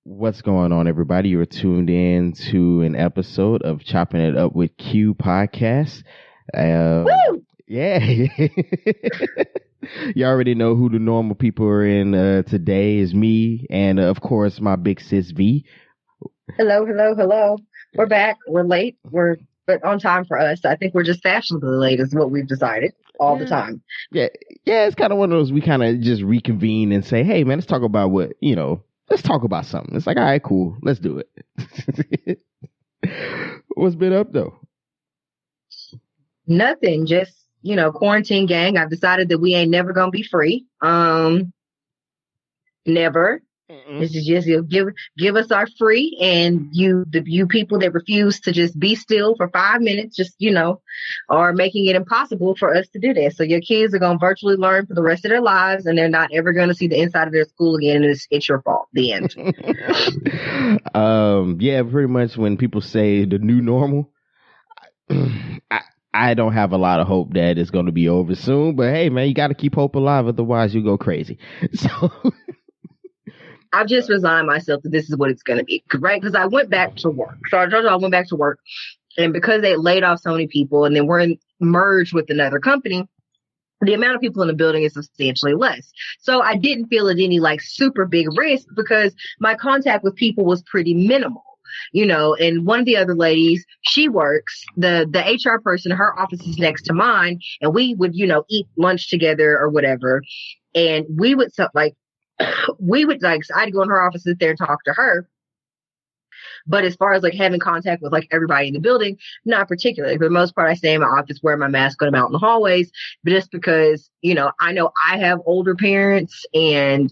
What's going on, everybody? You're tuned in to an episode of Chopping It Up with Q podcast. Woo! Yeah. You already know who the normal people are in today is me and, of course, my big sis V. Hello. We're back. We're late. But on time for us. I think we're just fashionably late is what we've decided all the time. Yeah. It's kind of one of those we kind of just reconvene and say, hey, man, let's talk about let's talk about something. It's like, all right, cool. Let's do it. What's been up, though? Nothing. Just, quarantine gang. I've decided that we ain't never going to be free. Never. Mm-mm. This is just give us our free, and you people that refuse to just be still for 5 minutes, just are making it impossible for us to do that. So your kids are gonna virtually learn for the rest of their lives, and they're not ever gonna see the inside of their school again. And it's your fault. The end. Yeah, pretty much. When people say the new normal, I don't have a lot of hope that it's going to be over soon. But hey, man, you got to keep hope alive, otherwise you go crazy. So. I've just resigned myself that this is what it's going to be, right? Because I went back to work. So I told you I went back to work. And because they laid off so many people and then we're merged with another company, the amount of people in the building is substantially less. So I didn't feel it any super big risk because my contact with people was pretty minimal. And one of the other ladies, she works, the HR person, her office is next to mine. And we would, eat lunch together or whatever. And we would I'd go in her office, sit there and talk to her. But as far as having contact with everybody in the building, not particularly. For the most part, I stay in my office, wear my mask, go out in the hallways. But just because, I know I have older parents and,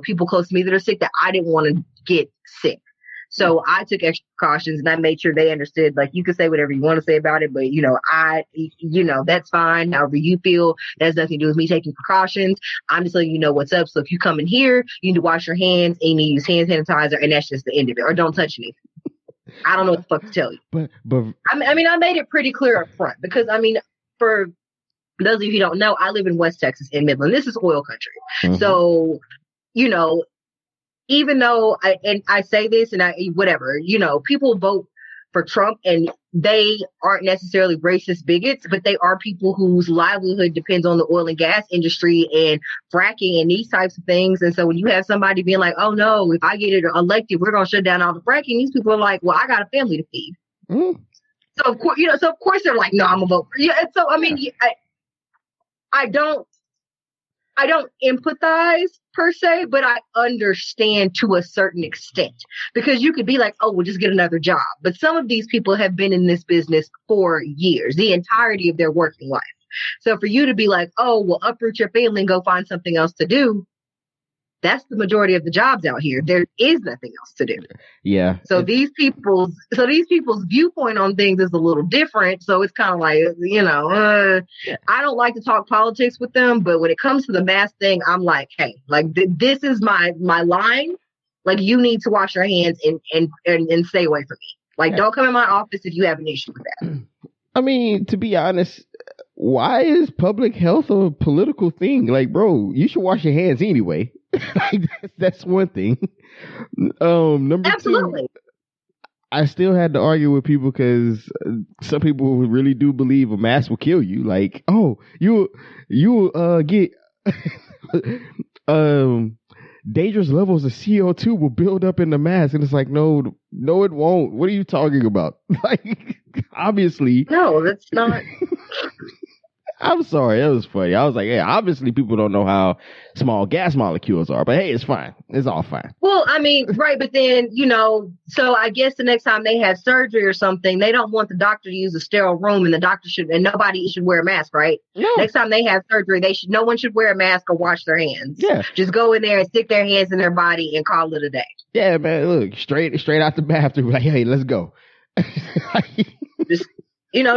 people close to me that are sick, that I didn't want to get sick. So I took extra precautions and I made sure they understood, you can say whatever you want to say about it, but, that's fine. However you feel, that has nothing to do with me taking precautions. I'm just letting you know what's up. So if you come in here, you need to wash your hands and you need to use hand sanitizer, and that's just the end of it. Or don't touch anything. I don't know what the fuck to tell you. But I made it pretty clear up front because, for those of you who don't know, I live in West Texas in Midland. This is oil country. Mm-hmm. So, even though I say this and whatever, people vote for Trump and they aren't necessarily racist bigots, but they are people whose livelihood depends on the oil and gas industry and fracking and these types of things. And so when you have somebody being like, oh no, if I get it elected, we're going to shut down all the fracking. These people are like, well, I got a family to feed. Mm. So of course they're like, no, I'm a vote for you. And so, I don't empathize per se, but I understand to a certain extent because you could be like, oh, we'll just get another job. But some of these people have been in this business for years, the entirety of their working life. So for you to be like, oh, well, uproot your family and go find something else to do. That's the majority of the jobs out here. There is nothing else to do. Yeah. So these people's viewpoint on things is a little different. So it's kind of like, I don't like to talk politics with them, but when it comes to the mask thing, I'm like, hey, this is my line. You need to wash your hands and stay away from me. Don't come in my office if you have an issue with that. To be honest, why is public health a political thing? Bro, you should wash your hands anyway. That's one thing. Number Absolutely. 2, I still had to argue with people because some people really do believe a mask will kill you. You get dangerous levels of CO2 will build up in the mask, and it's like, no, it won't. What are you talking about? Obviously, no, that's not. I'm sorry, that was funny. I was like, yeah, obviously people don't know how small gas molecules are, but hey, it's fine. It's all fine. Well, right. But then, so I guess the next time they have surgery or something, they don't want the doctor to use a sterile room and nobody should wear a mask, right? No. Next time they have surgery, no one should wear a mask or wash their hands. Yeah. Just go in there and stick their hands in their body and call it a day. Yeah, man, look, straight out the bathroom, hey, let's go.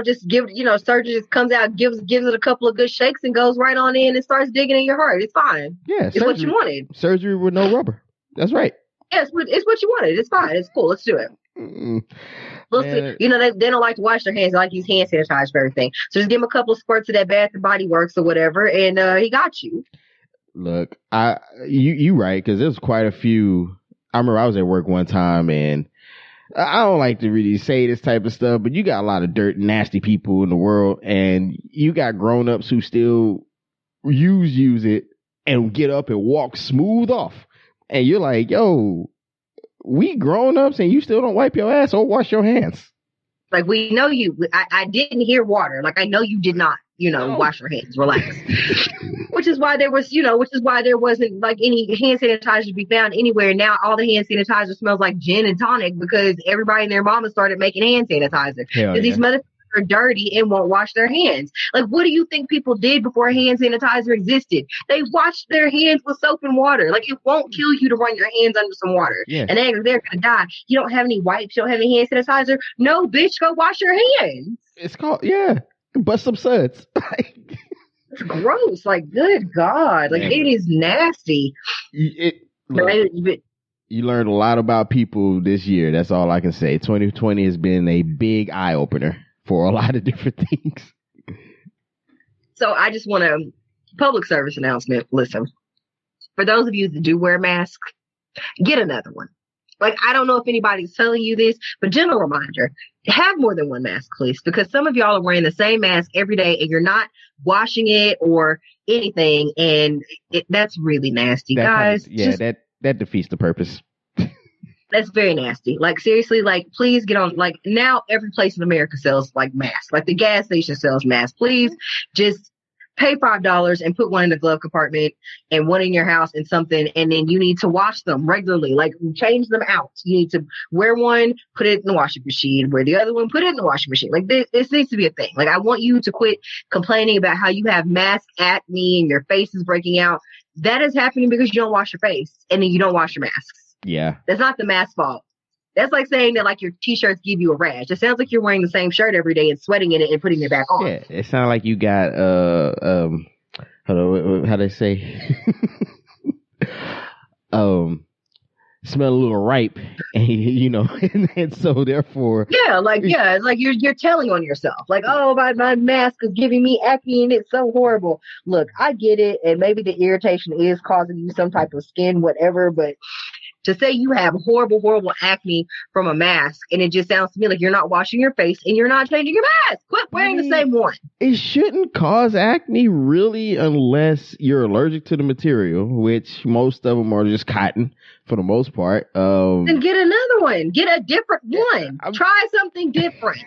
Just give, surgeon just comes out, gives it a couple of good shakes and goes right on in and starts digging in your heart. It's fine. Yeah. It's what you wanted. Surgery with no rubber. That's right. Yeah, it's what you wanted. It's fine. It's cool. Let's do it. Listen, they don't like to wash their hands. They like to use hand sanitizer for everything. So just give him a couple of squirts of that Bath and Body Works or whatever, and he got you. Look, you right, because there's quite a few I remember I was at work one time, and I don't like to really say this type of stuff, but you got a lot of dirt, nasty people in the world, and you got grown-ups who still use it and get up and walk smooth off. And you're like, yo, we grown-ups and you still don't wipe your ass or wash your hands. Like, we know you. I didn't hear water. Like, I know you did not, wash your hands. Relax. Which is why there wasn't like any hand sanitizer to be found anywhere. Now all the hand sanitizer smells like gin and tonic because everybody and their mama started making hand sanitizer. Because these motherfuckers are dirty and won't wash their hands. Like, what do you think people did before hand sanitizer existed? They washed their hands with soap and water. Like, it won't kill you to run your hands under some water. Yeah. And they're gonna die. You don't have any wipes, you don't have any hand sanitizer. No, bitch, go wash your hands. It's called, bust some suds. It's gross. Like, good God. Like, it is nasty. You learned a lot about people this year. That's all I can say. 2020 has been a big eye opener for a lot of different things. So I just want a public service announcement. Listen, for those of you that do wear masks, get another one. Like, I don't know if anybody's telling you this, but general reminder, have more than one mask, please, because some of y'all are wearing the same mask every day and you're not washing it or anything. And that's really nasty, guys. That defeats the purpose. That's very nasty. Like, seriously, like, please get on. Like, now every place in America sells like masks. Like, the gas station sells masks. Please just pay $5 and put one in the glove compartment and one in your house and something. And then you need to wash them regularly. Like, change them out. You need to wear one, put it in the washing machine. Wear the other one, put it in the washing machine. Like, this needs to be a thing. Like, I want you to quit complaining about how you have mask acne and your face is breaking out. That is happening because you don't wash your face and then you don't wash your masks. Yeah. That's not the mask's fault. That's like saying that, like, your t-shirts give you a rash. It sounds like you're wearing the same shirt every day and sweating in it and putting it back on. Yeah, it sounds like you got how they say smell a little ripe, and, and so therefore it's like you're telling on yourself, like, oh, my mask is giving me acne and it's so horrible. Look, I get it, and maybe the irritation is causing you some type of skin whatever, but to say you have horrible acne from a mask, and it just sounds to me like you're not washing your face and you're not changing your mask. Quit wearing the same one. It shouldn't cause acne, really, unless you're allergic to the material, which most of them are just cotton for the most part. Then get another one. Get a different one. Try something different.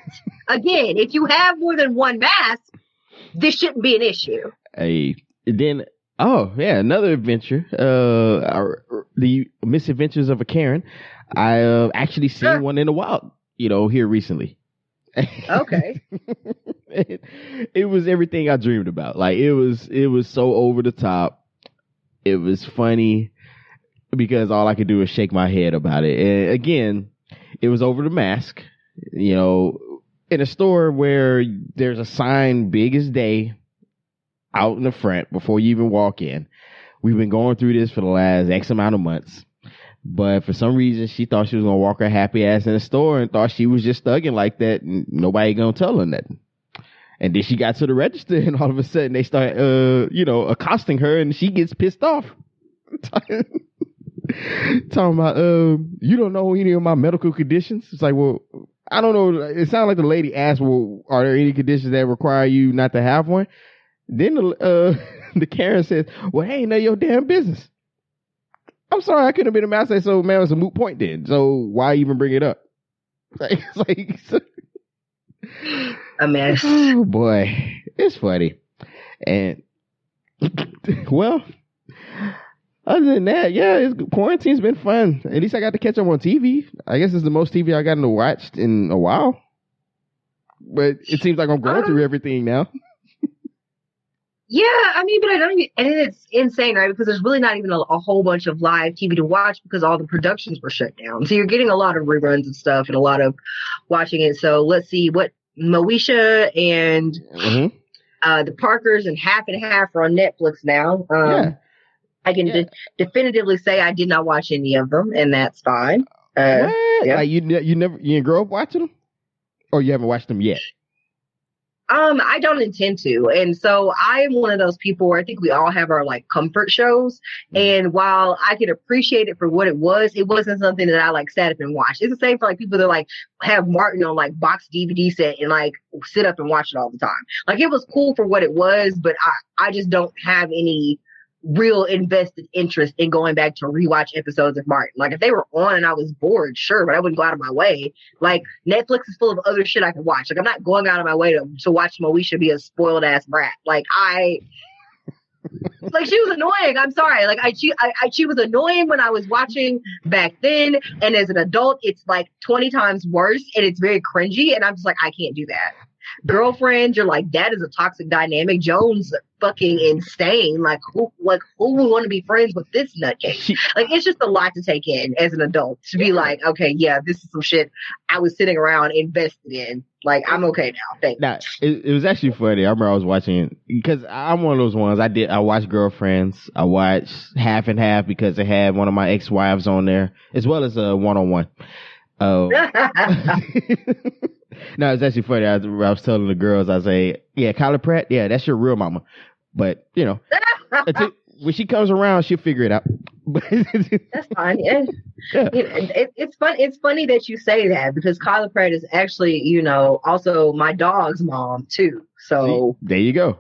Again, if you have more than one mask, this shouldn't be an issue. Another adventure. The Misadventures of a Karen. I actually seen one in the wild, here recently. Okay. It was everything I dreamed about. Like, it was so over the top. It was funny because all I could do was shake my head about it. And again, it was over the mask, in a store where there's a sign big as day out in the front before you even walk in. We've been going through this for the last X amount of months. But for some reason, she thought she was going to walk her happy ass in the store and thought she was just thugging like that and nobody going to tell her nothing. And then she got to the register and all of a sudden they start, accosting her and she gets pissed off. Talking about, you don't know any of my medical conditions? It's like, well, I don't know. It sounded like the lady asked, well, are there any conditions that require you not to have one? Then the Karen says, well, hey, none of your damn business. I'm sorry, I couldn't have been a mouse. So, man, it's a moot point then. So why even bring it up? A mess. Oh, boy. It's funny. And, well, other than that, quarantine's been fun. At least I got to catch up on TV. I guess it's the most TV I gotten to watch in a while. But it seems like I'm going through everything now. Yeah, I mean, but I don't even, and it's insane, right? Because there's really not even a whole bunch of live TV to watch because all the productions were shut down. So you're getting a lot of reruns and stuff and a lot of watching it. So let's see what Moesha and the Parkers and half are on Netflix now. I can definitively say I did not watch any of them, and that's fine. What? Yeah. Like you didn't grow up watching them, or you haven't watched them yet? I don't intend to. And so I am one of those people where I think we all have our like comfort shows. And while I could appreciate it for what it wasn't something that I like sat up and watched. It's the same for like people that like have Martin on like box DVD set and like sit up and watch it all the time. Like it was cool for what it was, but I just don't have any real invested interest in going back to rewatch episodes of Martin. Like if they were on and I was bored, sure, but I wouldn't go out of my way. Like Netflix is full of other shit I could watch. Like I'm not going out of my way to watch Moesha be a spoiled ass brat. Like she was annoying. I'm sorry. Like she was annoying when I was watching back then, and as an adult, it's like 20 times worse, and it's very cringy. And I'm just like, I can't do that. Girlfriend, you're like, that is a toxic dynamic. Jones fucking insane. Like who would want to be friends with this nutcase? Like it's just a lot to take in as an adult to be like, okay, yeah, this is some shit I was sitting around invested in. Like I'm okay now. Thanks. Now, it was actually funny. I remember I was watching because I'm one of those ones. I watched Girlfriends. I watched Half and Half because it had one of my ex-wives on there, as well as a one-on-one. No, it's actually funny. I was telling the girls, I say, yeah, Kyla Pratt, yeah, that's your real mama. But, you know, when she comes around, she'll figure it out. That's fine. Yeah. It's fun. It's funny that you say that because Kyla Pratt is actually, you know, also my dog's mom too. So see, there you go.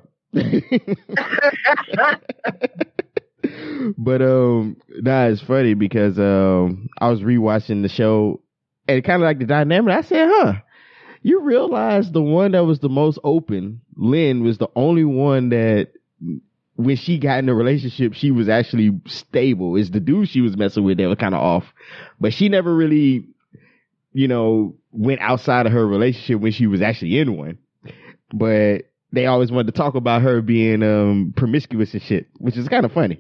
But nah, it's funny because I was rewatching the show and kind of like the dynamic. I said, you realize the one that was the most open, Lynn, was the only one that when she got in a relationship, she was actually stable. It's the dude she was messing with that was kind of off. But she never really, you know, went outside of her relationship when she was actually in one. But they always wanted to talk about her being promiscuous and shit, which is kind of funny.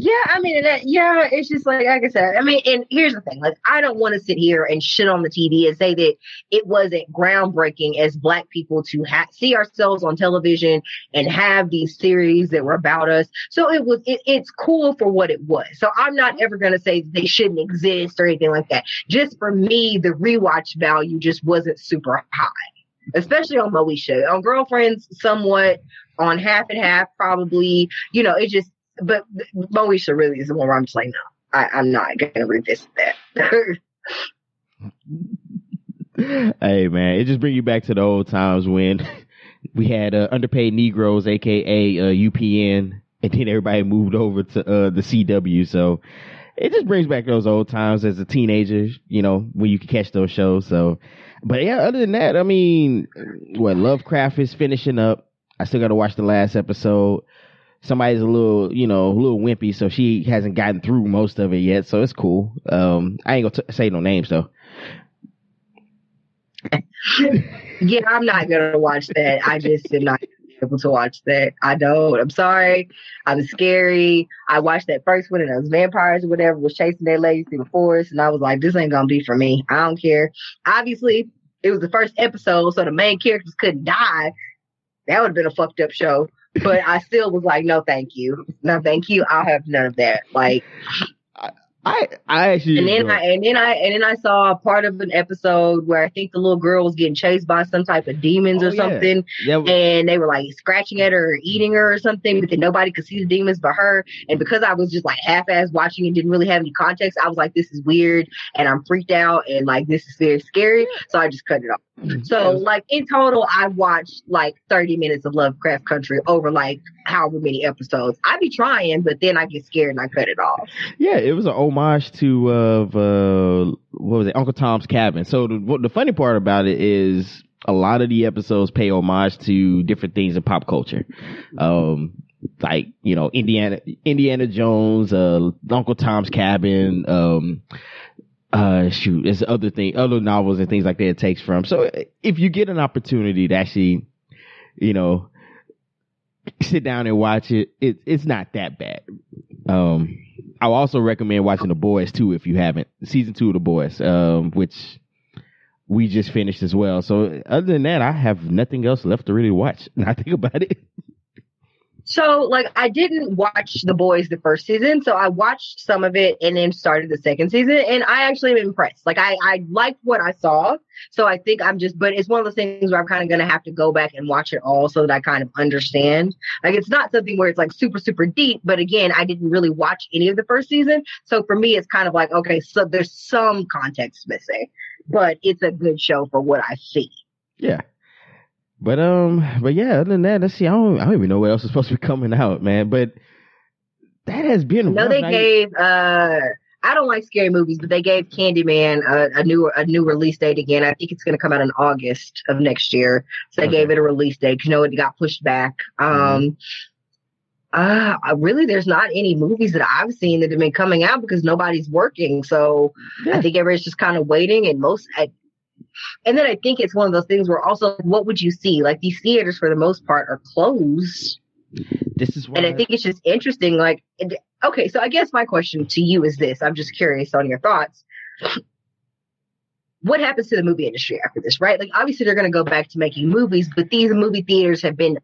Yeah, I mean, it's just like I said, I mean, and here's the thing, like, I don't want to sit here and shit on the TV and say that it wasn't groundbreaking as Black people to see ourselves on television and have these series that were about us. So it's cool for what it was. So I'm not ever going to say they shouldn't exist or anything like that. Just for me, the rewatch value just wasn't super high, especially on Moesha. On Girlfriends, somewhat. On Half and Half, probably, you know, it just, but Moesha really is the one where I'm just like, no, I'm not going to revisit that. Hey, man, it just brings you back to the old times when we had underpaid Negroes, a.k.a. UPN, and then everybody moved over to the CW. So it just brings back those old times as a teenager, you know, when you could catch those shows. So, but yeah, other than that, I mean, Lovecraft is finishing up. I still got to watch the last episode. Somebody's a little wimpy, so she hasn't gotten through most of it yet. So it's cool. I ain't gonna say no names though. Yeah, I'm not gonna watch that. I just am not able to watch that. I don't. I'm sorry. I'm scary. I watched that first one and those vampires or whatever was chasing that lady through the forest, and I was like, this ain't gonna be for me. I don't care. Obviously, it was the first episode, so the main characters couldn't die. That would have been a fucked up show. But I still was like, no, thank you. No, thank you. I'll have none of that. Like, I actually, and then I saw part of an episode where I think the little girl was getting chased by some type of demons or something, and they were like scratching at her or eating her or something, but then nobody could see the demons but her. And because I was just like half-ass watching and didn't really have any context, I was like, this is weird, and I'm freaked out, and like this is very scary, so I just cut it off. So like in total, I watched like 30 minutes of Lovecraft Country over like however many episodes. I be trying, but then I get scared and I cut it off. Yeah, it was an homage to what was it, Uncle Tom's Cabin. So the funny part about it is a lot of the episodes pay homage to different things in pop culture. Like, you know, Indiana Jones, Uncle Tom's Cabin, there's other novels and things like that it takes from. So if you get an opportunity to actually, you know, sit down and watch it, it's not that bad. I will also recommend watching The Boys too if you haven't. Season 2 of The Boys, which we just finished as well. So other than that, I have nothing else left to really watch. Now I think about it. So, like, I didn't watch The Boys the first season, so I watched some of it and then started the second season, and I actually am impressed. Like, I liked what I saw, so I think but it's one of those things where I'm kind of going to have to go back and watch it all so that I kind of understand. Like, it's not something where it's like super, super deep, but again, I didn't really watch any of the first season, so for me, it's kind of like, okay, so there's some context missing, but it's a good show for what I see. Yeah. But yeah, other than that, let's see. I don't even know what else is supposed to be coming out, man. But that has been No, rough. they gave I don't like scary movies, but they gave Candyman a new release date again. I think it's going to come out in August of next year. So they gave it a release date. You know, it got pushed back. Really, there's not any movies that I've seen that have been coming out because nobody's working. So I think everybody's just kind of waiting, and then I think it's one of those things where also, what would you see? Like, these theaters, for the most part, are closed. This is why. And I think it's just interesting. Like, okay, so I guess my question to you is this. I'm just curious on your thoughts. What happens to the movie industry after this, right? Like, obviously, they're going to go back to making movies, but these movie theaters have been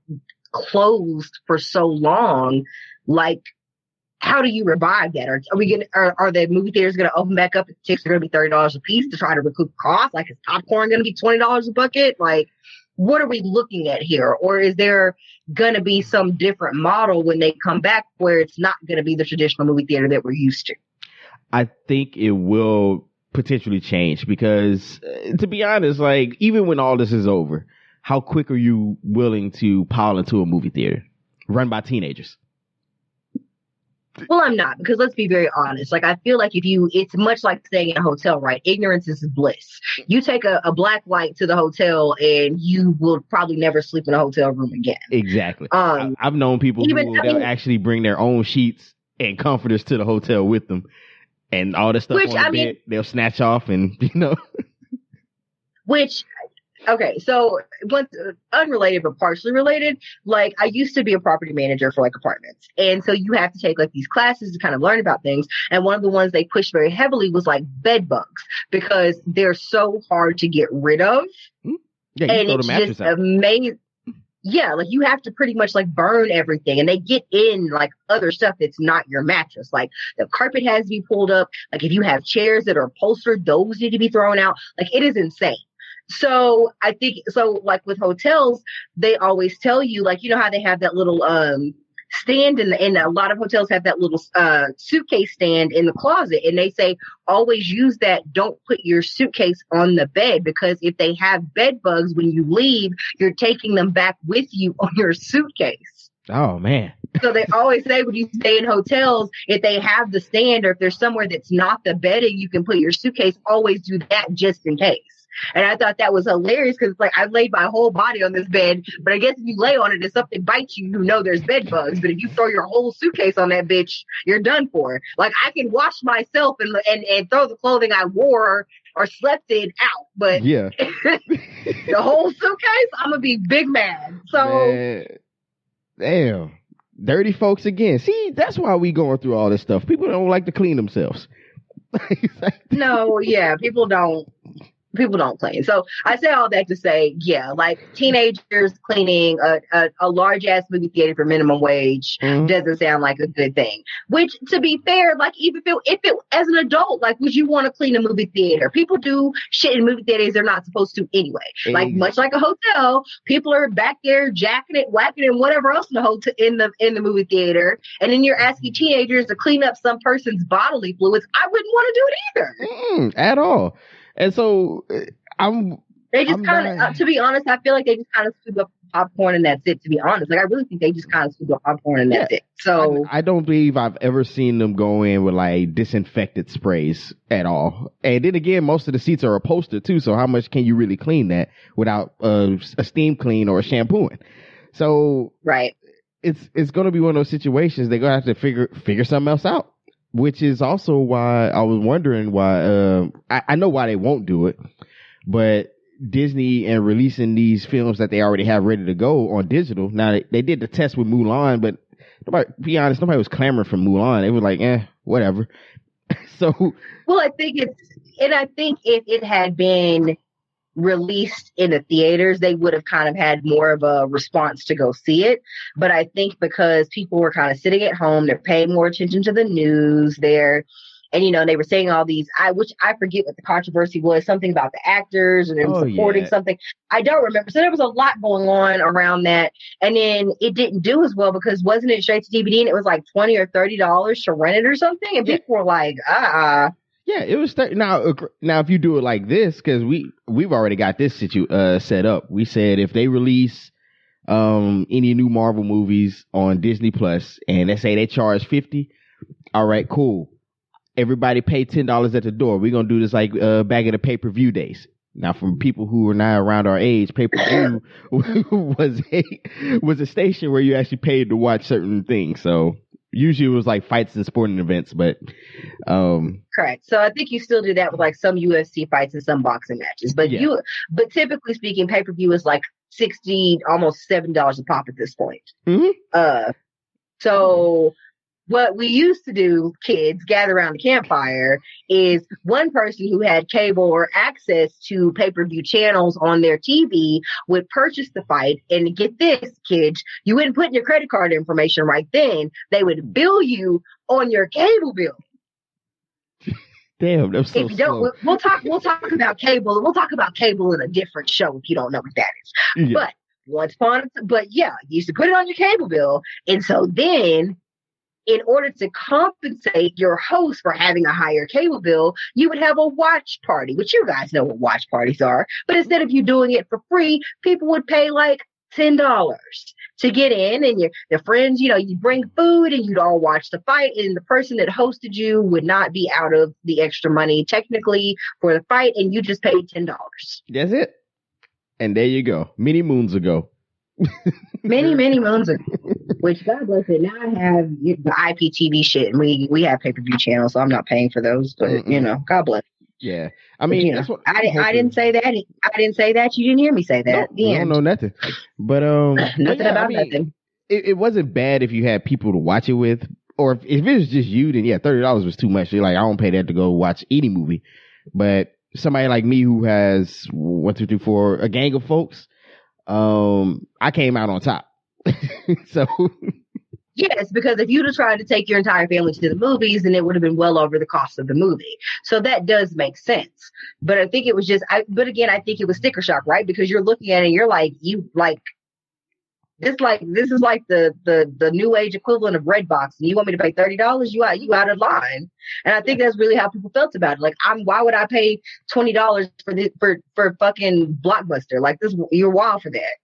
closed for so long. Like, how do you revive that? Are the movie theaters going to open back up? Tickets are going to be $30 a piece to try to recoup costs. Like, is popcorn going to be $20 a bucket? Like, what are we looking at here? Or is there going to be some different model when they come back where it's not going to be the traditional movie theater that we're used to? I think it will potentially change because, to be honest, like, even when all this is over, how quick are you willing to pile into a movie theater run by teenagers? Well, I'm not, because let's be very honest. Like, I feel like it's much like staying in a hotel, right? Ignorance is bliss. You take a black light to the hotel and you will probably never sleep in a hotel room again. Exactly. I've known people they'll actually bring their own sheets and comforters to the hotel with them and all this stuff on the bed. They'll snatch off and, Okay, so unrelated but partially related, like, I used to be a property manager for like apartments. And so you have to take like these classes to kind of learn about things. And one of the ones they pushed very heavily was like bed bugs because they're so hard to get rid of. Yeah, and it's just amazing. Yeah, like, you have to pretty much like burn everything, and they get in like other stuff that's not your mattress. Like, the carpet has to be pulled up. Like, if you have chairs that are upholstered, those need to be thrown out. Like, it is insane. So I think, like with hotels, they always tell you, like, you know how they have that little stand and a lot of hotels have that little suitcase stand in the closet, and they say always use that. Don't put your suitcase on the bed, because if they have bed bugs when you leave, you're taking them back with you on your suitcase. Oh man. So they always say when you stay in hotels, if they have the stand or if there's somewhere that's not the bedding, you can put your suitcase. Always do that just in case. And I thought that was hilarious because, like, I laid my whole body on this bed, but I guess if you lay on it and something bites you, you know there's bed bugs. But if you throw your whole suitcase on that bitch, you're done for. Like, I can wash myself and throw the clothing I wore or slept in out, but yeah, the whole suitcase, I'm gonna be big mad. So, man. Damn, dirty folks again. See, that's why we going through all this stuff. People don't like to clean themselves. No, yeah, people don't clean. So I say all that to say, yeah, like, teenagers cleaning a large ass movie theater for minimum wage doesn't sound like a good thing. Which, to be fair, like, even if it as an adult, like, would you want to clean a movie theater? People do shit in movie theaters they're not supposed to anyway. Like, much like a hotel, people are back there jacking it, whacking it, and whatever else in the hotel in the movie theater, and then you're asking teenagers to clean up some person's bodily fluids. I wouldn't want to do it either. At all. And so they just kind of, to be honest, I feel like they just kind of scoop up popcorn and that's it, to be honest. Like, I really think they just kind of scoop up popcorn and that's it. So I don't believe I've ever seen them go in with like disinfectant sprays at all. And then again, most of the seats are upholstered too. So how much can you really clean that without a steam clean or a shampooing? So right. It's going to be one of those situations they're going to have to figure something else out. Which is also why I was wondering why, I know why they won't do it, but Disney and releasing these films that they already have ready to go on digital. Now, they did the test with Mulan, but be honest, nobody was clamoring for Mulan. It was like, whatever. So. Well, I think if it had been released in the theaters, they would have kind of had more of a response to go see it. But I think because people were kind of sitting at home, they're paying more attention to the news there. And, you know, they were saying all these, which I forget what the controversy was, something about the actors and them supporting something. I don't remember. So there was a lot going on around that. And then it didn't do as well because wasn't it straight to DVD and it was like $20 or $30 to rent it or something? And people were like, Yeah, it was now. If you do it like this, because we've already got this set up. We said if they release any new Marvel movies on Disney Plus, and let's say they charge $50, all right, cool. Everybody pay $10 at the door. We're gonna do this like back in the pay-per-view days. Now, from people who are now around our age, pay-per-view was a station where you actually paid to watch certain things. So usually it was like fights and sporting events, but correct. So I think you still do that with like some UFC fights and some boxing matches. But but typically speaking, pay-per-view is like $60, almost $70 a pop at this point. Mm-hmm. So what we used to do, kids, gather around the campfire, is one person who had cable or access to pay-per-view channels on their TV would purchase the fight. And get this, kids, you wouldn't put in your credit card information right then. They would bill you on your cable bill. Damn, that's so if you don't, we'll talk about cable. We'll talk about cable in a different show if you don't know what that is. Yeah. But you used to put it on your cable bill. And so then, in order to compensate your host for having a higher cable bill, you would have a watch party, which you guys know what watch parties are. But instead of you doing it for free, people would pay like $10 to get in, and your friends, you know, you bring food and you'd all watch the fight, and the person that hosted you would not be out of the extra money technically for the fight, and you just paid $10. That's it. And there you go. Many moons ago. many moons ago. Which, God bless it. Now I have the IPTV shit, and we have pay-per-view channels, so I'm not paying for those. But you know, God bless. Yeah, I mean, that's what I didn't say that. I didn't say that. You didn't hear me say that. No, you don't know nothing. But nothing about nothing. It wasn't bad if you had people to watch it with, or if it was just you, then $30 was too much. You're like, I don't pay that to go watch any movie. But somebody like me who has 1, 2, 3, 4, a gang of folks, I came out on top. So yes, because if you'd have tried to take your entire family to the movies, then it would have been well over the cost of the movie. So that does make sense. But I think it was but again, I think it was sticker shock, right? Because you're looking at it and you're like, this is like the new age equivalent of Redbox, and you want me to pay $30? You out of line. And I think that's really how people felt about it. Like, why would I pay $20 for fucking Blockbuster? Like, this, you're wild for that.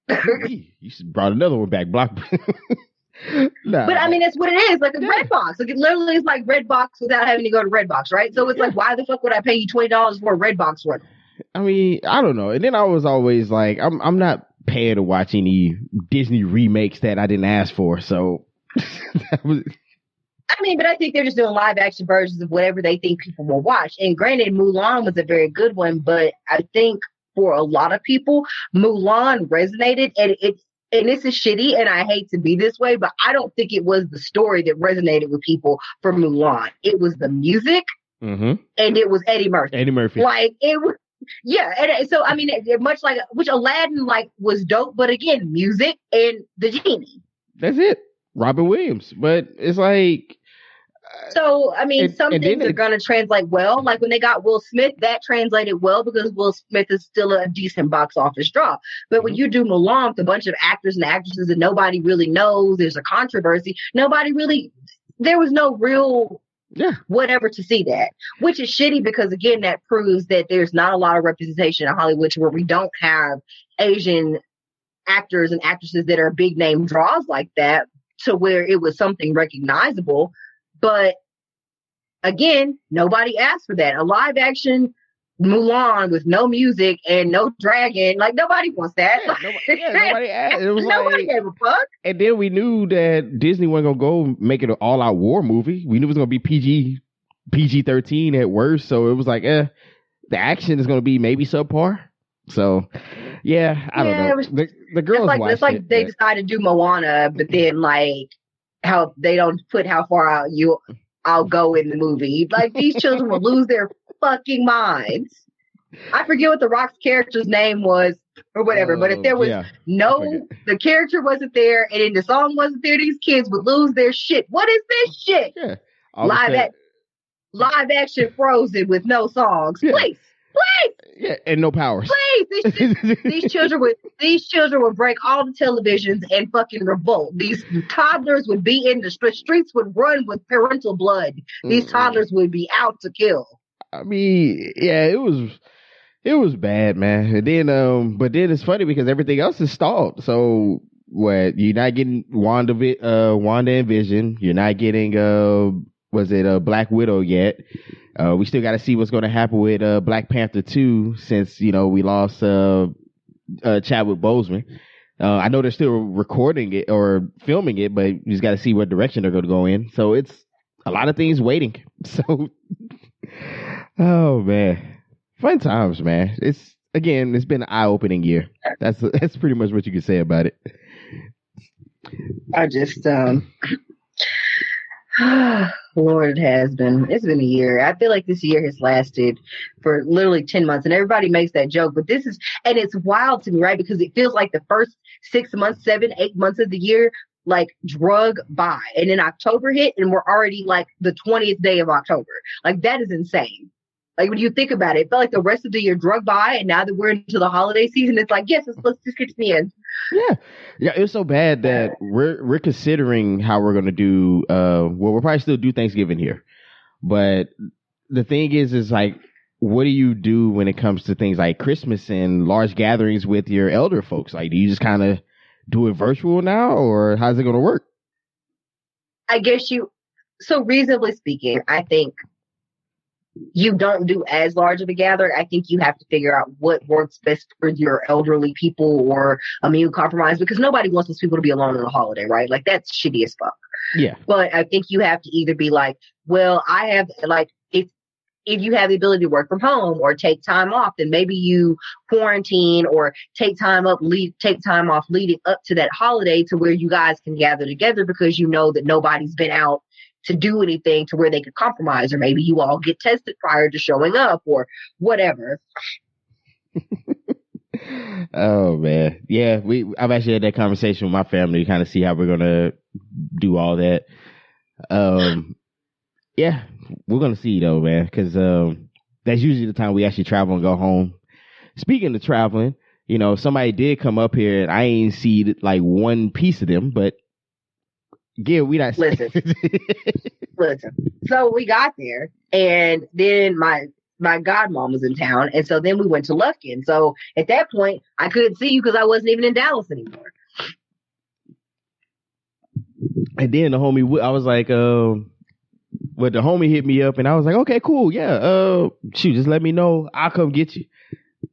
You brought another one back, Blockbuster. Nah. But I mean, that's what it is. Like a Redbox. Like, it literally is like Redbox without having to go to Redbox, right? So it's like, why the fuck would I pay you $20 for a Redbox one? I mean, I don't know. And then I was always like, I'm not paying to watch any Disney remakes that I didn't ask for. So that was. I mean, but I think they're just doing live action versions of whatever they think people will watch. And granted, Mulan was a very good one, but I think for a lot of people, Mulan resonated, and this is shitty, and I hate to be this way, but I don't think it was the story that resonated with people for Mulan. It was the music, and it was Eddie Murphy. Like, it was. Yeah, and so I mean, much like which Aladdin was dope, but again, music and the genie. That's it, Robin Williams. But it's like, so I mean, some things are gonna translate well. Like when they got Will Smith, that translated well because Will Smith is still a decent box office draw. But when you do Mulan with a bunch of actors and actresses that nobody really knows, there's a controversy. There was no real. Whatever to see that, which is shitty because again, that proves that there's not a lot of representation in Hollywood to where we don't have Asian actors and actresses that are big name draws like that to where it was something recognizable. But again, nobody asked for that. A live action Mulan with no music and no dragon, like nobody wants that. Nobody asked. It was nobody gave a fuck. And then we knew that Disney wasn't gonna go make it an all-out war movie. We knew it was gonna be PG-13 at worst. So it was like, the action is gonna be maybe subpar. So I don't know. The girls watched it's like they decided to do Moana, but then how they don't put how far out I'll go in the movie. Like these children will lose their fucking minds. I forget what The Rock's character's name was or whatever, but if there was the character wasn't there and then the song wasn't there, these kids would lose their shit. What is this shit? Yeah. Live action Frozen with no songs. Yeah. Please. Yeah, and no powers. Please. These children would break all the televisions and fucking revolt. These toddlers would be in the streets, would run with parental blood. These toddlers would be out to kill. I mean, yeah, it was bad, man. And then, but then it's funny because everything else is stalled. So what? You're not getting Wanda and Vision. You're not getting Black Widow yet. We still got to see what's going to happen with Black Panther 2 since we lost Chadwick Boseman. I know they're still recording it or filming it, but you just got to see what direction they're going to go in. So it's a lot of things waiting. So, oh man, fun times, man. It's been an eye-opening year. That's pretty much what you can say about it. I just Lord, it's been a year. I feel like this year has lasted for literally 10 months and everybody makes that joke, but it's wild to me, right? Because it feels like the first 6 months, 7, 8 months of the year, like drug by. And then October hit and we're already like the 20th day of October. Like that is insane. Like when you think about it, it felt like the rest of the year drug by, and now that we're into the holiday season, it's like, yes, let's just get to the end. Yeah, it's so bad that we're considering how we're gonna do. We'll probably still do Thanksgiving here, but the thing is like, what do you do when it comes to things like Christmas and large gatherings with your elder folks? Like, do you just kind of do it virtual now, or how's it gonna work? I guess so reasonably speaking, I think you don't do as large of a gather. I think you have to figure out what works best for your elderly people or immune compromised, because nobody wants those people to be alone on a holiday, right? Like that's shitty as fuck. Yeah. But I think you have to either be like, well, I have like, if you have the ability to work from home or take time off, then maybe you quarantine or take time off leading up to that holiday to where you guys can gather together because you know that nobody's been out to do anything to where they could compromise, or maybe you all get tested prior to showing up or whatever. Oh man. Yeah, I've actually had that conversation with my family to kind of see how we're gonna do all that. Yeah, we're gonna see though, man, because that's usually the time we actually travel and go home. Speaking of traveling, somebody did come up here and I ain't see like one piece of them, but yeah, we not listen. So we got there, and then my godmom was in town, and so then we went to Lufkin. So at that point, I couldn't see you because I wasn't even in Dallas anymore. And then the homie, I was like, the homie hit me up, and I was like, okay, cool, yeah, shoot, just let me know, I'll come get you.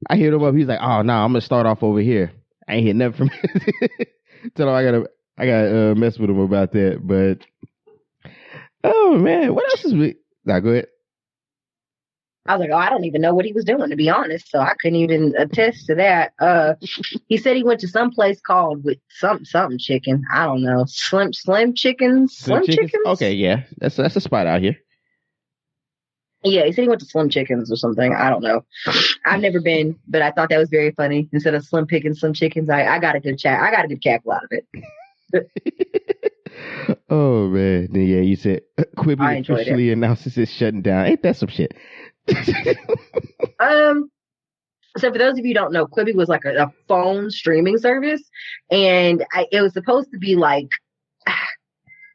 I hit him up. He's like, oh no, I'm gonna start off over here. I ain't hear nothing from him. Tell him I gotta mess with him about that. But oh man, what else is we? Nah, go ahead. I was like, I don't even know what he was doing, to be honest. So I couldn't even attest to that. He said he went to some place called with something chicken. I don't know. Slim chickens. Slim chickens? Okay, yeah, that's a spot out here. Yeah, he said he went to Slim Chickens or something. I don't know. I've never been, but I thought that was very funny. Instead of Slim Pickens, Slim Chickens, I got a good chat. I got a good cackle out of it. Oh man, then yeah, you said Quibi officially announces it's shutting down. Ain't that some shit? So for those of you who don't know, Quibi was like a phone streaming service, and it was supposed to be like,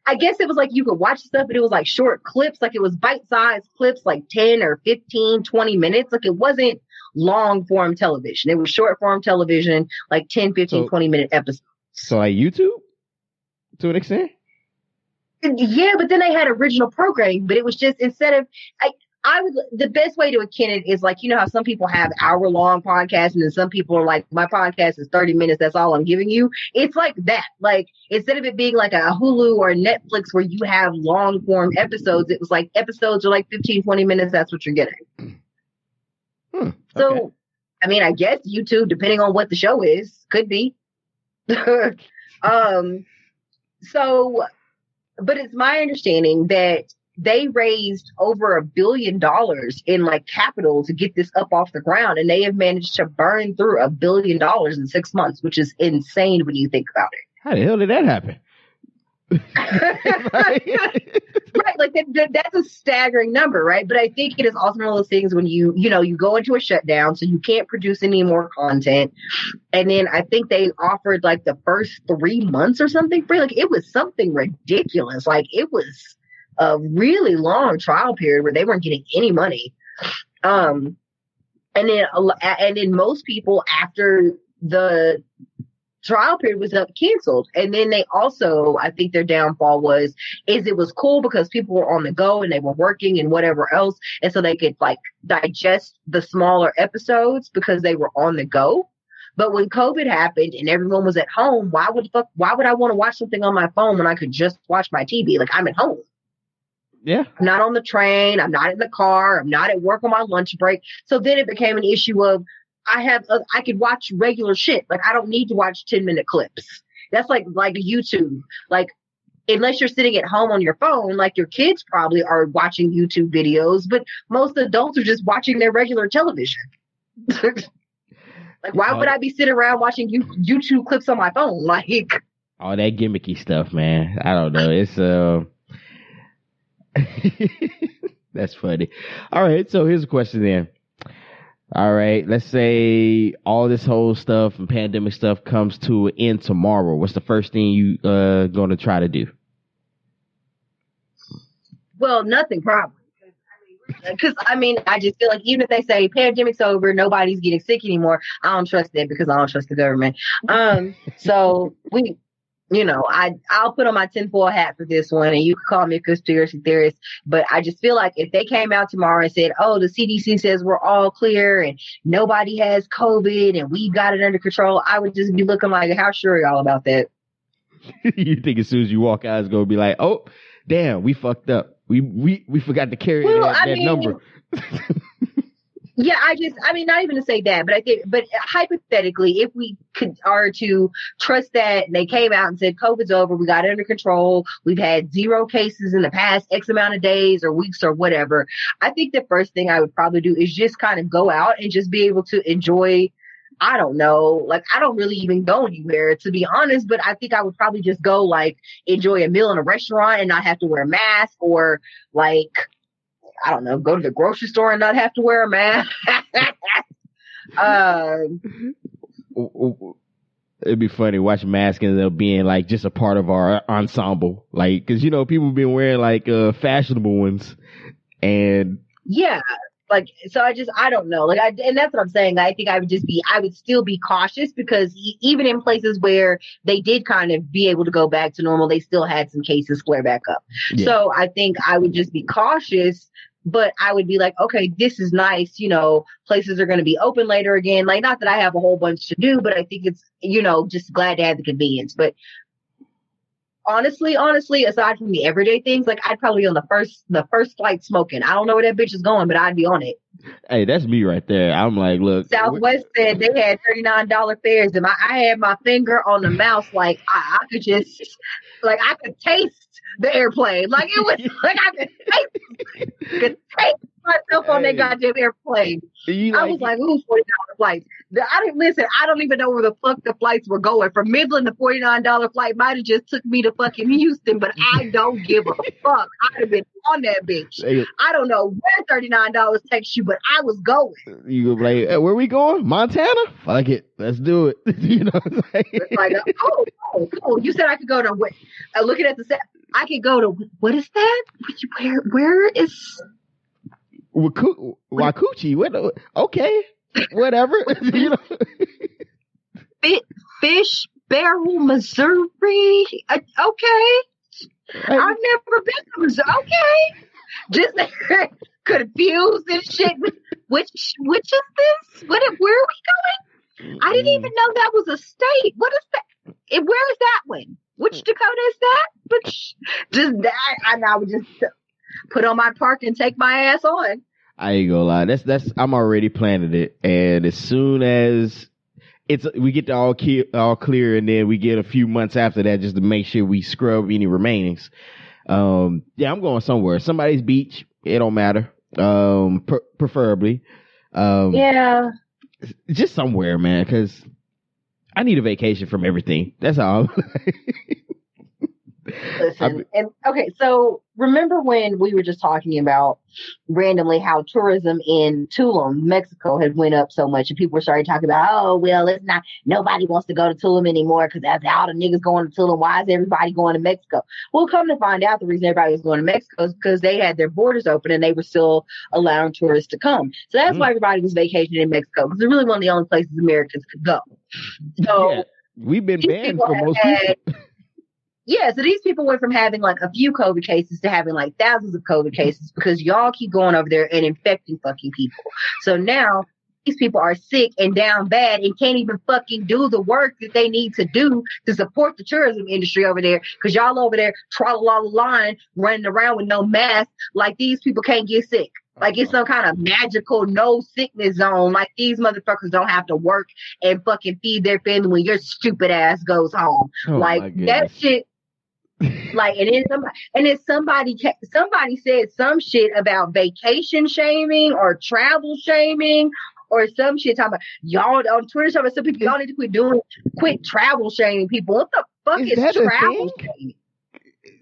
I guess it was like you could watch stuff, but it was like short clips, like it was bite-sized clips, like 10 or 15, 20 minutes. Like it wasn't long form television. It was short form television, like 10, 15, 20-minute episodes. So like YouTube to an extent? Yeah, but then they had original programming, but it was just instead of the best way to akin it is like, you know how some people have hour-long podcasts and then some people are like, my podcast is 30 minutes, that's all I'm giving you. It's like that. Like, instead of it being like a Hulu or Netflix where you have long-form episodes, it was like episodes are like 15, 20 minutes, that's what you're getting. Okay. So, I mean, I guess YouTube, depending on what the show is, could be. So, but it's my understanding that they raised over $1 billion in like capital to get this up off the ground, and they have managed to burn through $1 billion in 6 months, which is insane when you think about it. How the hell did that happen? Right, like that's a staggering number, right? But I think it is also one of those things when you go into a shutdown, so you can't produce any more content. And then I think they offered like the first 3 months or something free. Like it was something ridiculous. Like it was a really long trial period where they weren't getting any money. And then most people, after the trial period was up, canceled. And then they also, I think their downfall was it was cool because people were on the go and they were working and whatever else, and so they could like digest the smaller episodes because they were on the go. But when COVID happened and everyone was at home, why would I want to watch something on my phone when I could just watch my TV? Like, I'm at home. Yeah. I'm not on the train, I'm not in the car, I'm not at work on my lunch break. So then it became an issue of I could watch regular shit. Like, I don't need to watch 10-minute clips. That's like YouTube. Like, unless you're sitting at home on your phone, like your kids probably are watching YouTube videos, but most adults are just watching their regular television. Like, why would I be sitting around watching YouTube clips on my phone? Like, all that gimmicky stuff, man. I don't know. It's that's funny. All right, so here's a question then. All right, let's say all this whole stuff and pandemic stuff comes to an end tomorrow. What's the first thing you going to try to do? Well, nothing probably. Because I just feel like even if they say pandemic's over, nobody's getting sick anymore, I don't trust that because I don't trust the government. So I'll put on my tinfoil hat for this one, and you can call me a conspiracy theorist, but I just feel like if they came out tomorrow and said, oh, the CDC says we're all clear and nobody has COVID and we've got it under control, I would just be looking like, how sure are y'all about that? You think as soon as you walk out, it's going to be like, oh, damn, we fucked up. We forgot to carry that number. Yeah, not even to say that, but hypothetically, if we are to trust that they came out and said COVID's over, we got it under control, we've had 0 cases in the past X amount of days or weeks or whatever, I think the first thing I would probably do is just kind of go out and just be able to enjoy, I don't know, like I don't really even go anywhere, to be honest, but I think I would probably just go like enjoy a meal in a restaurant and not have to wear a mask, or like, I don't know, go to the grocery store and not have to wear a mask. It'd be funny watching masks and them being like just a part of our ensemble, like, because people been wearing like fashionable ones, and yeah, like, so I don't know, like, and that's what I'm saying. I think I would still be cautious because even in places where they did kind of be able to go back to normal, they still had some cases flare back up. Yeah. So I think I would just be cautious. But I would be like, okay, this is nice. Places are going to be open later again. Like, not that I have a whole bunch to do, but I think it's, just glad to have the convenience. But honestly, aside from the everyday things, like I'd probably be on the first flight smoking. I don't know where that bitch is going, but I'd be on it. Hey, that's me right there. I'm like, look. Southwest said they had $39 fares, and I had my finger on the mouse, like I could just, like I could taste the airplane. Like it was like I could taste myself on that goddamn airplane. I was like, ooh, $40 flights. I don't even know where the fuck the flights were going. From Midland, the $49 flight might have just took me to fucking Houston, but I don't give a fuck. I'd have been on that bitch. I don't know where $39 takes you, but I was going. You go like, hey, where we going? Montana? Fuck it. Let's do it. It's like, oh, you said I could go to what? Looking at the set, I could go to, what is that? Where is Wakuchi? What? Okay, whatever. Fish Barrel, Missouri. Okay, I've never been to Missouri. Okay, just confused and shit. Which is this? Where are we going? I didn't even know that was a state. What is that? Where is that one? Which Dakota is that? But just that, I would just put on my park and take my ass on. I ain't gonna lie. That's I'm already planning it, and as soon as we get to all clear, and then we get a few months after that just to make sure we scrub any remainings. Yeah, I'm going somewhere. Somebody's beach. It don't matter. Preferably. Yeah. Just somewhere, man, because I need a vacation from everything. That's all. Listen, and okay, so remember when we were just talking about randomly how tourism in Tulum, Mexico, had went up so much, and people were starting talking about, oh, well, it's not, nobody wants to go to Tulum anymore because that's all the niggas going to Tulum. Why is everybody going to Mexico? Well, come to find out, the reason everybody was going to Mexico is because they had their borders open and they were still allowing tourists to come. So that's why everybody was vacationing in Mexico, because it's really one of the only places Americans could go. So yeah, we've been banned from most people. Yeah, so these people went from having like a few COVID cases to having like thousands of COVID cases because y'all keep going over there and infecting fucking people. So now these people are sick and down bad and can't even fucking do the work that they need to do to support the tourism industry over there because y'all over there line running around with no mask like these people can't get sick. Like it's some kind of magical no sickness zone. Like these motherfuckers don't have to work and fucking feed their family when your stupid ass goes home. Like that shit. Like, and then somebody said some shit about vacation shaming or travel shaming or some shit talking about y'all on Twitter talking about some people y'all need to quit travel shaming people. What the fuck is travel shaming?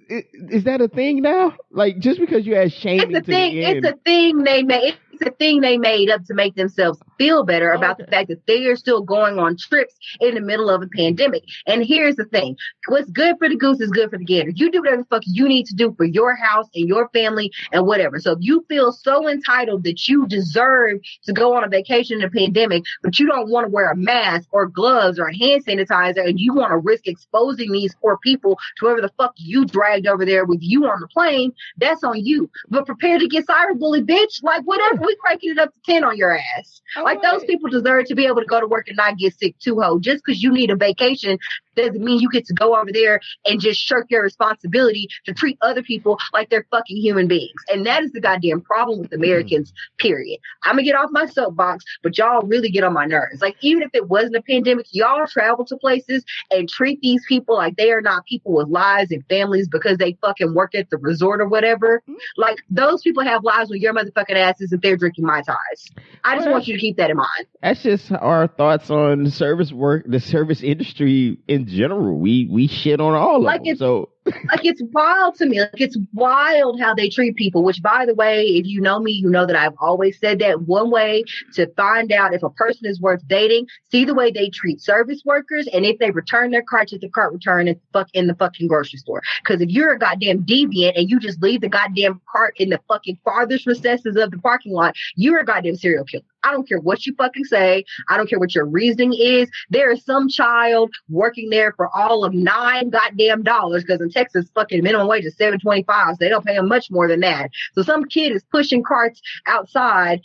Is that a thing now? Like just because you had shaming it's a thing they made. It's a thing they made up to make themselves feel better about the fact that they are still going on trips in the middle of a pandemic. And here's the thing: what's good for the goose is good for the gander. You do whatever the fuck you need to do for your house and your family and whatever. So if you feel so entitled that you deserve to go on a vacation in a pandemic, but you don't want to wear a mask or gloves or a hand sanitizer, and you want to risk exposing these poor people to whoever the fuck you dragged over there with you on the plane, that's on you. But prepare to get cyberbullied, bitch. Like whatever, we cranking it up to 10 on your ass. Like those people deserve to be able to go to work and not get sick too, ho. Just because you need a vacation doesn't mean you get to go over there and just shirk your responsibility to treat other people like they're fucking human beings. And that is the goddamn problem with Americans, period. I'm gonna get off my soapbox, but y'all really get on my nerves. Like even if it wasn't a pandemic, y'all travel to places and treat these people like they are not people with lives and families because they fucking work at the resort or whatever. Like those people have lives with your motherfucking asses if they're drinking Mai Tais. I just want you to keep that in mind. That's just our thoughts on service work, the service industry in general. We shit on all of them. So like it's wild to me. Like it's wild how they treat people, which by the way, if you know me, you know that I've always said that one way to find out if a person is worth dating, see the way they treat service workers and if they return their carts at the cart return in the fucking grocery store. Because if you're a goddamn deviant and you just leave the goddamn cart in the fucking farthest recesses of the parking lot, you're a goddamn serial killer. I don't care what you fucking say. I don't care what your reasoning is. There is some child working there for all of $9 goddamn dollars because in Texas, fucking minimum wage is $7.25, so they don't pay them much more than that. So some kid is pushing carts outside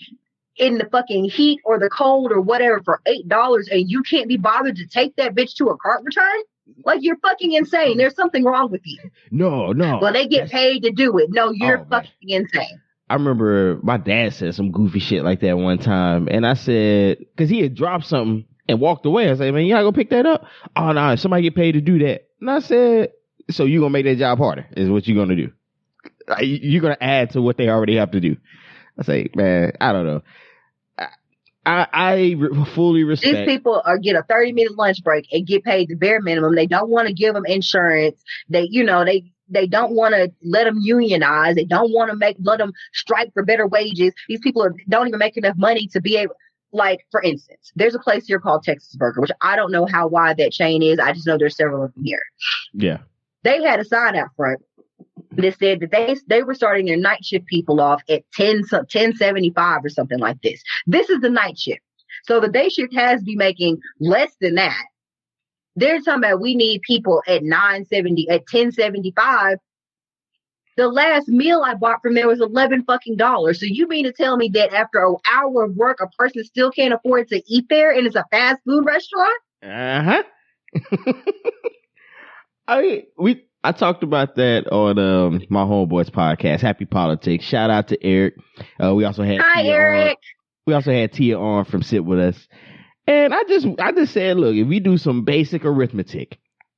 in the fucking heat or the cold or whatever for $8, and you can't be bothered to take that bitch to a cart return? Like you're fucking insane. There's something wrong with you. No. Well, they get paid to do it. No, you're fucking insane. I remember my dad said some goofy shit like that one time. And I said, because he had dropped something and walked away. I said, man, you not going to pick that up? Oh, no, somebody get paid to do that. And I said, so you're going to make that job harder is what you're going to do. You're going to add to what they already have to do. I say, man, I don't know. I fully respect. These people get a 30-minute lunch break and get paid the bare minimum. They don't want to give them insurance. They don't want to let them unionize. They don't want to let them strike for better wages. These people don't even make enough money to be able, like, for instance, there's a place here called Texas Burger, which I don't know how wide that chain is. I just know there's several of them here. Yeah. They had a sign out front that said that they were starting their night shift people off at 10.75 or something like this. This is the night shift. So the day shift has to be making less than that. They're talking about we need people at 10.75. The last meal I bought from there was $11 fucking dollars. So you mean to tell me that after an hour of work, a person still can't afford to eat there and it's a fast food restaurant? Uh-huh. I talked about that on my homeboys podcast, Happy Politics. Shout out to Eric. We also had Eric. We also had Tia on from Sit With Us. And I just said, look, if we do some basic arithmetic,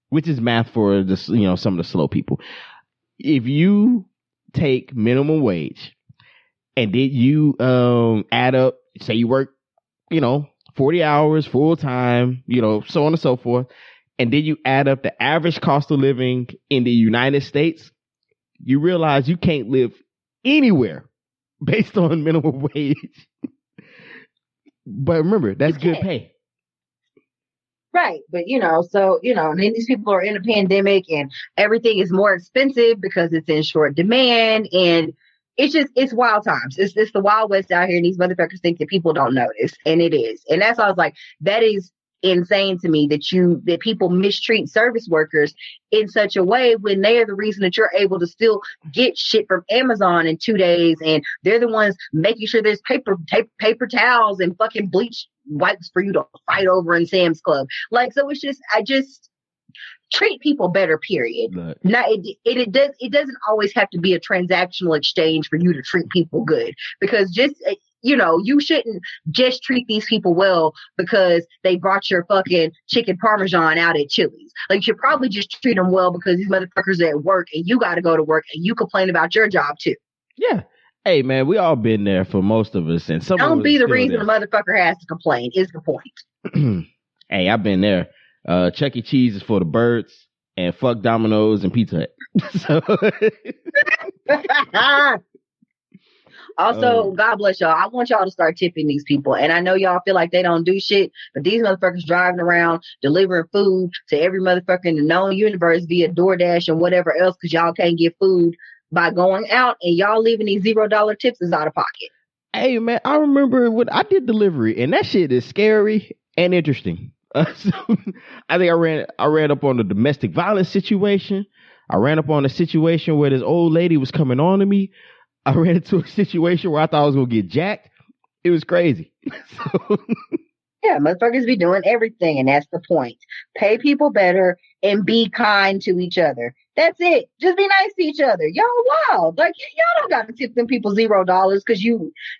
which is math for some of the slow people, if you take minimum wage and then you add up, say you work, 40 hours full time, so on and so forth, and then you add up the average cost of living in the United States, you realize you can't live anywhere based on minimum wage. But remember, that's good pay. Right. But, and then these people are in a pandemic and everything is more expensive because it's in short demand. And it's wild times. It's the Wild West out here. And these motherfuckers think that people don't notice. And it is. And that's why I was like, that is insane to me that people mistreat service workers in such a way when they are the reason that you're able to still get shit from Amazon in 2 days, and they're the ones making sure there's paper towels and fucking bleach wipes for you to fight over in Sam's Club. Like, so it's just, I just treat people better, period. Right. Now, it doesn't always have to be a transactional exchange for you to treat people good, because just you shouldn't just treat these people well because they brought your fucking chicken parmesan out at Chili's. Like, you should probably just treat them well because these motherfuckers are at work and you got to go to work and you complain about your job too. Yeah. Hey, man, we all been there for most of us. And some don't be the reason the motherfucker has to complain is the point. Hey, I've been there. Chuck E. Cheese is for the birds and fuck Domino's and Pizza Hut. Also, God bless y'all. I want y'all to start tipping these people. And I know y'all feel like they don't do shit, but these motherfuckers driving around delivering food to every motherfucker in the known universe via DoorDash and whatever else because y'all can't get food by going out, and y'all leaving these $0 tips is out of pocket. Hey, man, I remember when I did delivery, and that shit is scary and interesting. So, I think I ran up on the domestic violence situation. I ran up on a situation where this old lady was coming on to me. I ran into a situation where I thought I was going to get jacked. It was crazy. Yeah, motherfuckers be doing everything, and that's the point. Pay people better and be kind to each other. That's it. Just be nice to each other. Y'all wild. Like, y'all don't got to tip them people $0 because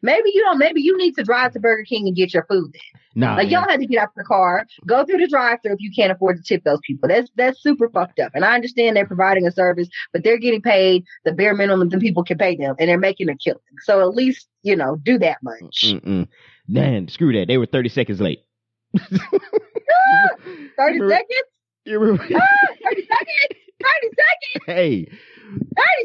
maybe you need to drive to Burger King and get your food then. Nah, like, y'all had to get out the car, go through the drive-thru if you can't afford to tip those people. That's super fucked up. And I understand they're providing a service, but they're getting paid the bare minimum that people can pay them, and they're making a killing. So at least, do that much. Man, screw that. They were 30 seconds late. 30 seconds? 30 seconds? 30 seconds? Hey. 30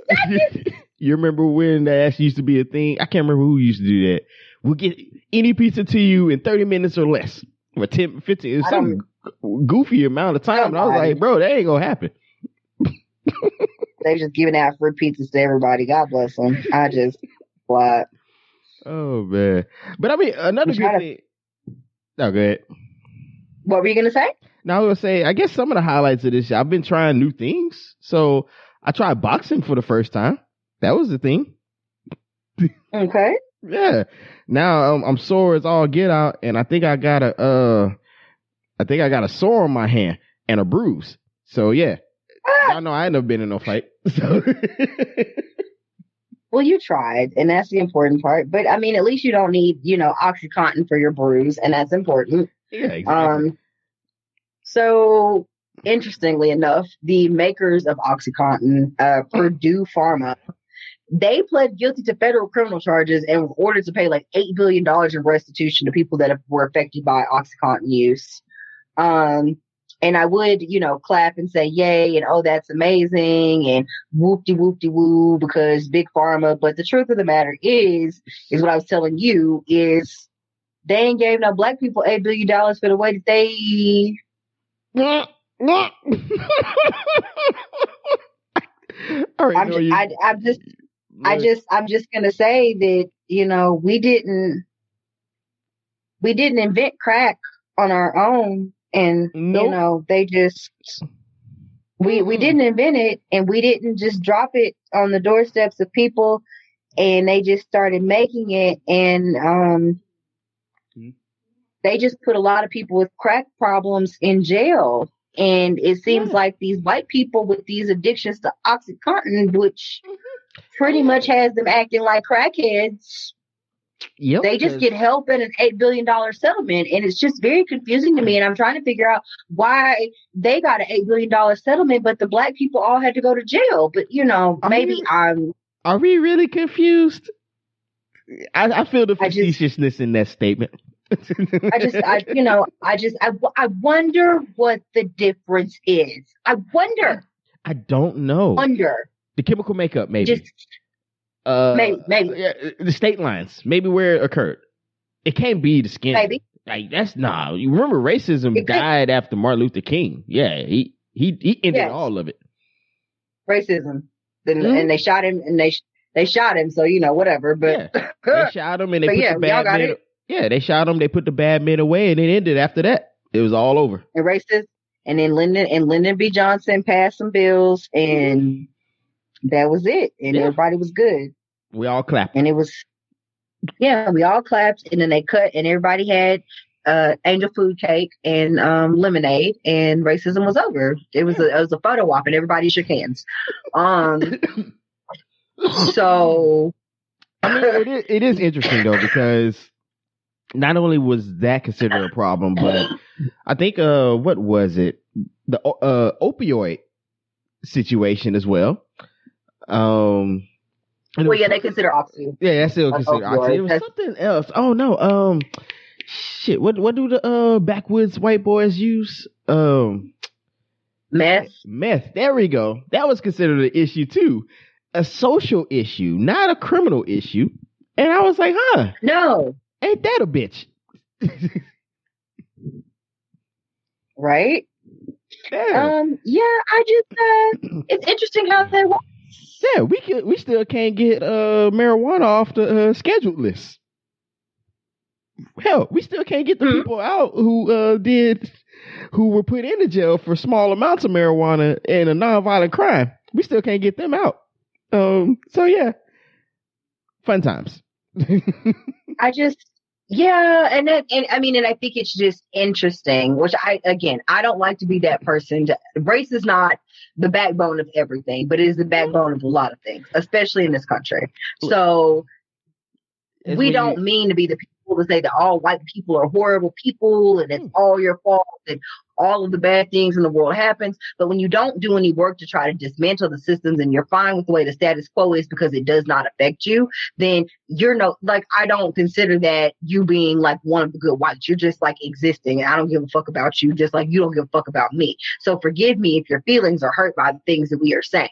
seconds? You remember when that actually used to be a thing? I can't remember who used to do that. We'll get any pizza to you in 30 minutes or less. Or 10, 15, some goofy amount of time. And I was like, bro, that ain't going to happen. They're just giving out free pizzas to everybody. God bless them. I just, what? Oh, man. But I mean, another good thing. No, go ahead. What were you going to say? No, I was going to say, I guess some of the highlights of this, I've been trying new things. So I tried boxing for the first time. That was the thing. Okay. Yeah. Now I'm sore as all get out, and I think I got a sore on my hand and a bruise. So yeah. Y'all know I ain't never been in no fight. So. Well, you tried, and that's the important part. But I mean, at least you don't need, OxyContin for your bruise, and that's important. Yeah, exactly. So interestingly enough, the makers of OxyContin, Purdue Pharma, they pled guilty to federal criminal charges and were ordered to pay like $8 billion in restitution to people that were affected by OxyContin use. And I would, clap and say, yay, and oh, that's amazing, and whoop-de-whoop-de-woo, because big pharma. But the truth of the matter is what I was telling you, is they ain't gave no black people $8 billion for the way that they... I'm just gonna say that, we didn't invent crack on our own. And, nope. They just, we didn't invent it, and we didn't just drop it on the doorsteps of people, and they just started making it. And they just put a lot of people with crack problems in jail. And it seems like these white people with these addictions to OxyContin, which pretty much has them acting like crackheads. Yep. They just get help in an $8 billion settlement. And it's just very confusing to me. And I'm trying to figure out why they got an $8 billion settlement, but the black people all had to go to jail. But, Are we really confused? I feel the facetiousness in that statement. I wonder what the difference is. I wonder. I don't know. The chemical makeup, maybe. Maybe. Yeah, the state lines, maybe where it occurred. It can't be the skin. Maybe. Like You remember racism died after Martin Luther King. Yeah, he ended all of it. Racism, and they shot him, and they shot him. So whatever. But they shot him, and they put the bad men. Yeah, they shot him. They put the bad men away, and it ended after that. It was all over. And racist, and then Lyndon B. Johnson passed some bills, and that was it. And everybody was good. We all clapped, and it was. Yeah, we all clapped, and then they cut, and everybody had angel food cake and lemonade, and racism was over. It was a photo op, and everybody shook hands. So, I mean, it is interesting though, because not only was that considered a problem, but I think what was it? The opioid situation as well. Well, yeah, they consider oxy. Yeah, that's still considered oxy. It was something else. Oh no. Shit. What do the backwoods white boys use? Meth. There we go. That was considered an issue too, a social issue, not a criminal issue. And I was like, no, ain't that a bitch? Right. Yeah. It's interesting how that works. Yeah, we still can't get marijuana off the scheduled list. Hell, we still can't get the people out who were put into jail for small amounts of marijuana in a nonviolent crime. We still can't get them out. So yeah, fun times. I think it's just interesting, which I don't like to be that person. Race is not the backbone of everything, but it is the backbone of a lot of things, especially in this country. So we don't mean to be the people to say that all white people are horrible people and it's all your fault and all of the bad things in the world happens. But when you don't do any work to try to dismantle the systems and you're fine with the way the status quo is because it does not affect you, then I don't consider that you being like one of the good whites. You're just like existing, and I don't give a fuck about you, just like you don't give a fuck about me. So forgive me if your feelings are hurt by the things that we are saying.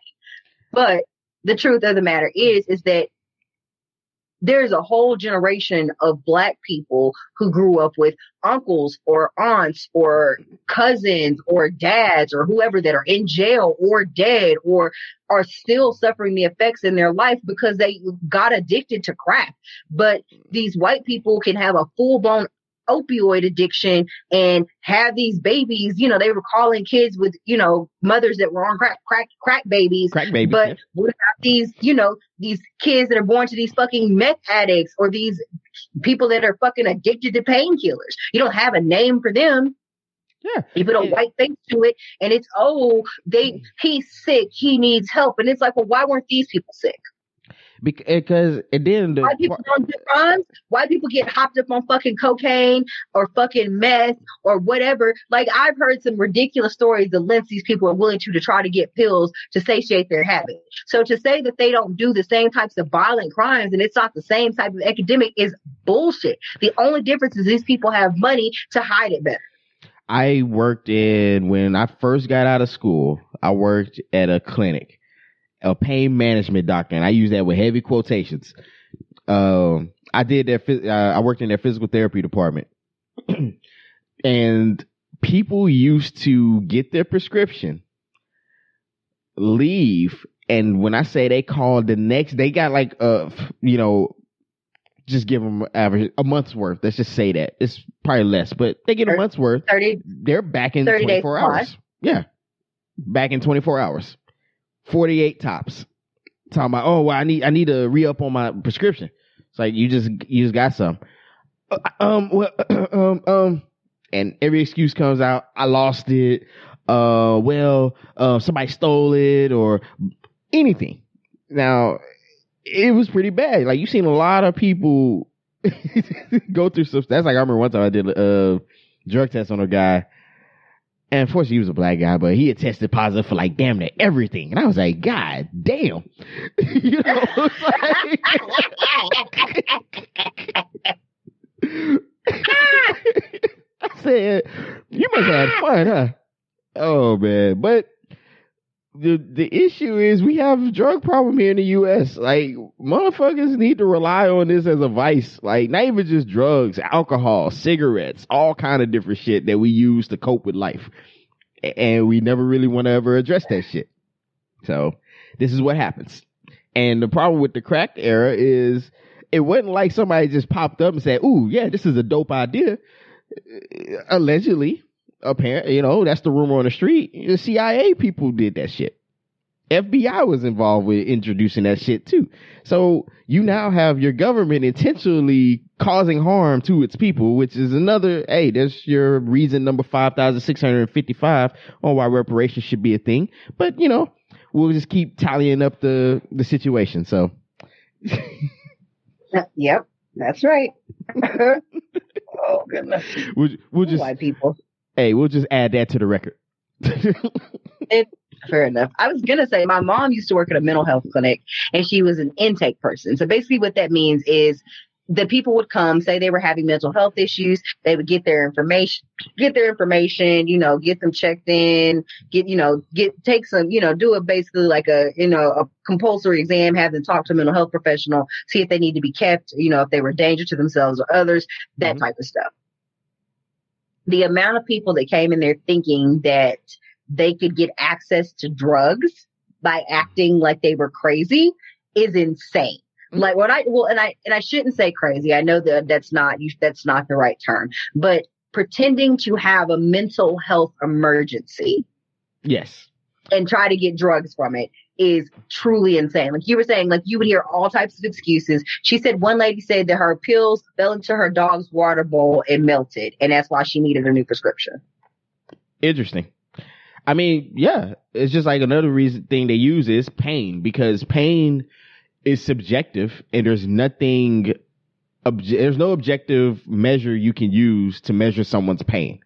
But the truth of the matter is that there's a whole generation of Black people who grew up with uncles or aunts or cousins or dads or whoever that are in jail or dead or are still suffering the effects in their life because they got addicted to crack. But these white people can have a full-blown opioid addiction and have these babies, they were calling kids with, mothers that were on crack babies. But what about these, these kids that are born to these fucking meth addicts or these people that are fucking addicted to painkillers? You don't have a name for them. Yeah. You put a white face to it and it's, he's sick, he needs help. And it's like, well, why weren't these people sick? Because it didn't. White people don't do crimes. White people get hopped up on fucking cocaine or fucking meth or whatever. Like, I've heard some ridiculous stories the lengths these people are willing to try to get pills to satiate their habit. So to say that they don't do the same types of violent crimes and it's not the same type of epidemic is bullshit. The only difference is these people have money to hide it better. When I first got out of school, I worked at a clinic, a pain management doctor, and I use that with heavy quotations. I worked in their physical therapy department, and people used to get their prescription, leave, and when I say they called the next, they got like just give them average a month's worth. Let's just say that it's probably less, but they get a month's worth. They're back in 24 hours. Yeah, back in 24 hours. 48 tops. Talking about, I need to re-up on my prescription. It's like you just got some. And every excuse comes out. I lost it. Somebody stole it or anything. Now, it was pretty bad. Like, you've seen a lot of people go through some. That's like I remember one time I did a drug test on a guy. And unfortunately, he was a black guy, but he had tested positive for like damn near everything. And I was like, God damn. You know, I said, you must have had fun, huh? Oh, man. But the issue is we have a drug problem here in the U.S. Like, motherfuckers need to rely on this as a vice. Like, not even just drugs, alcohol, cigarettes, all kind of different shit that we use to cope with life. And we never really want to ever address that shit. So this is what happens. And the problem with the crack era is it wasn't like somebody just popped up and said, ooh, yeah, this is a dope idea. Allegedly, apparently, you know, that's the rumor on the street. The CIA people did that shit. FBI was involved with introducing that shit too. So you now have your government intentionally causing harm to its people, which is another, hey, there's your reason number 5,655 on why reparations should be a thing. But, you know, we'll just keep tallying up the situation. So. Yep, that's right. Oh, goodness. We'll just, white people. Hey, we'll just add that to the record. Fair enough. I was going to say my mom used to work at a mental health clinic and she was an intake person. So basically what that means is the people would come, say they were having mental health issues. They would get their information, you know, get them checked in, take some, you know, do it basically like a compulsory exam, have them talk to a mental health professional, see if they need to be kept, you know, if they were a danger to themselves or others, that type of stuff. The amount of people that came in there thinking that they could get access to drugs by acting like they were crazy is insane. Like I shouldn't say crazy. I know that that's not the right term, but pretending to have a mental health emergency. Yes. And try to get drugs from it is truly insane. Like you were saying, like you would hear all types of excuses. She said one lady said that her pills fell into her dog's water bowl and melted, and that's why she needed a new prescription. Interesting. I mean, yeah, it's just like another thing they use is pain, because pain is subjective and there's no objective measure you can use to measure someone's pain.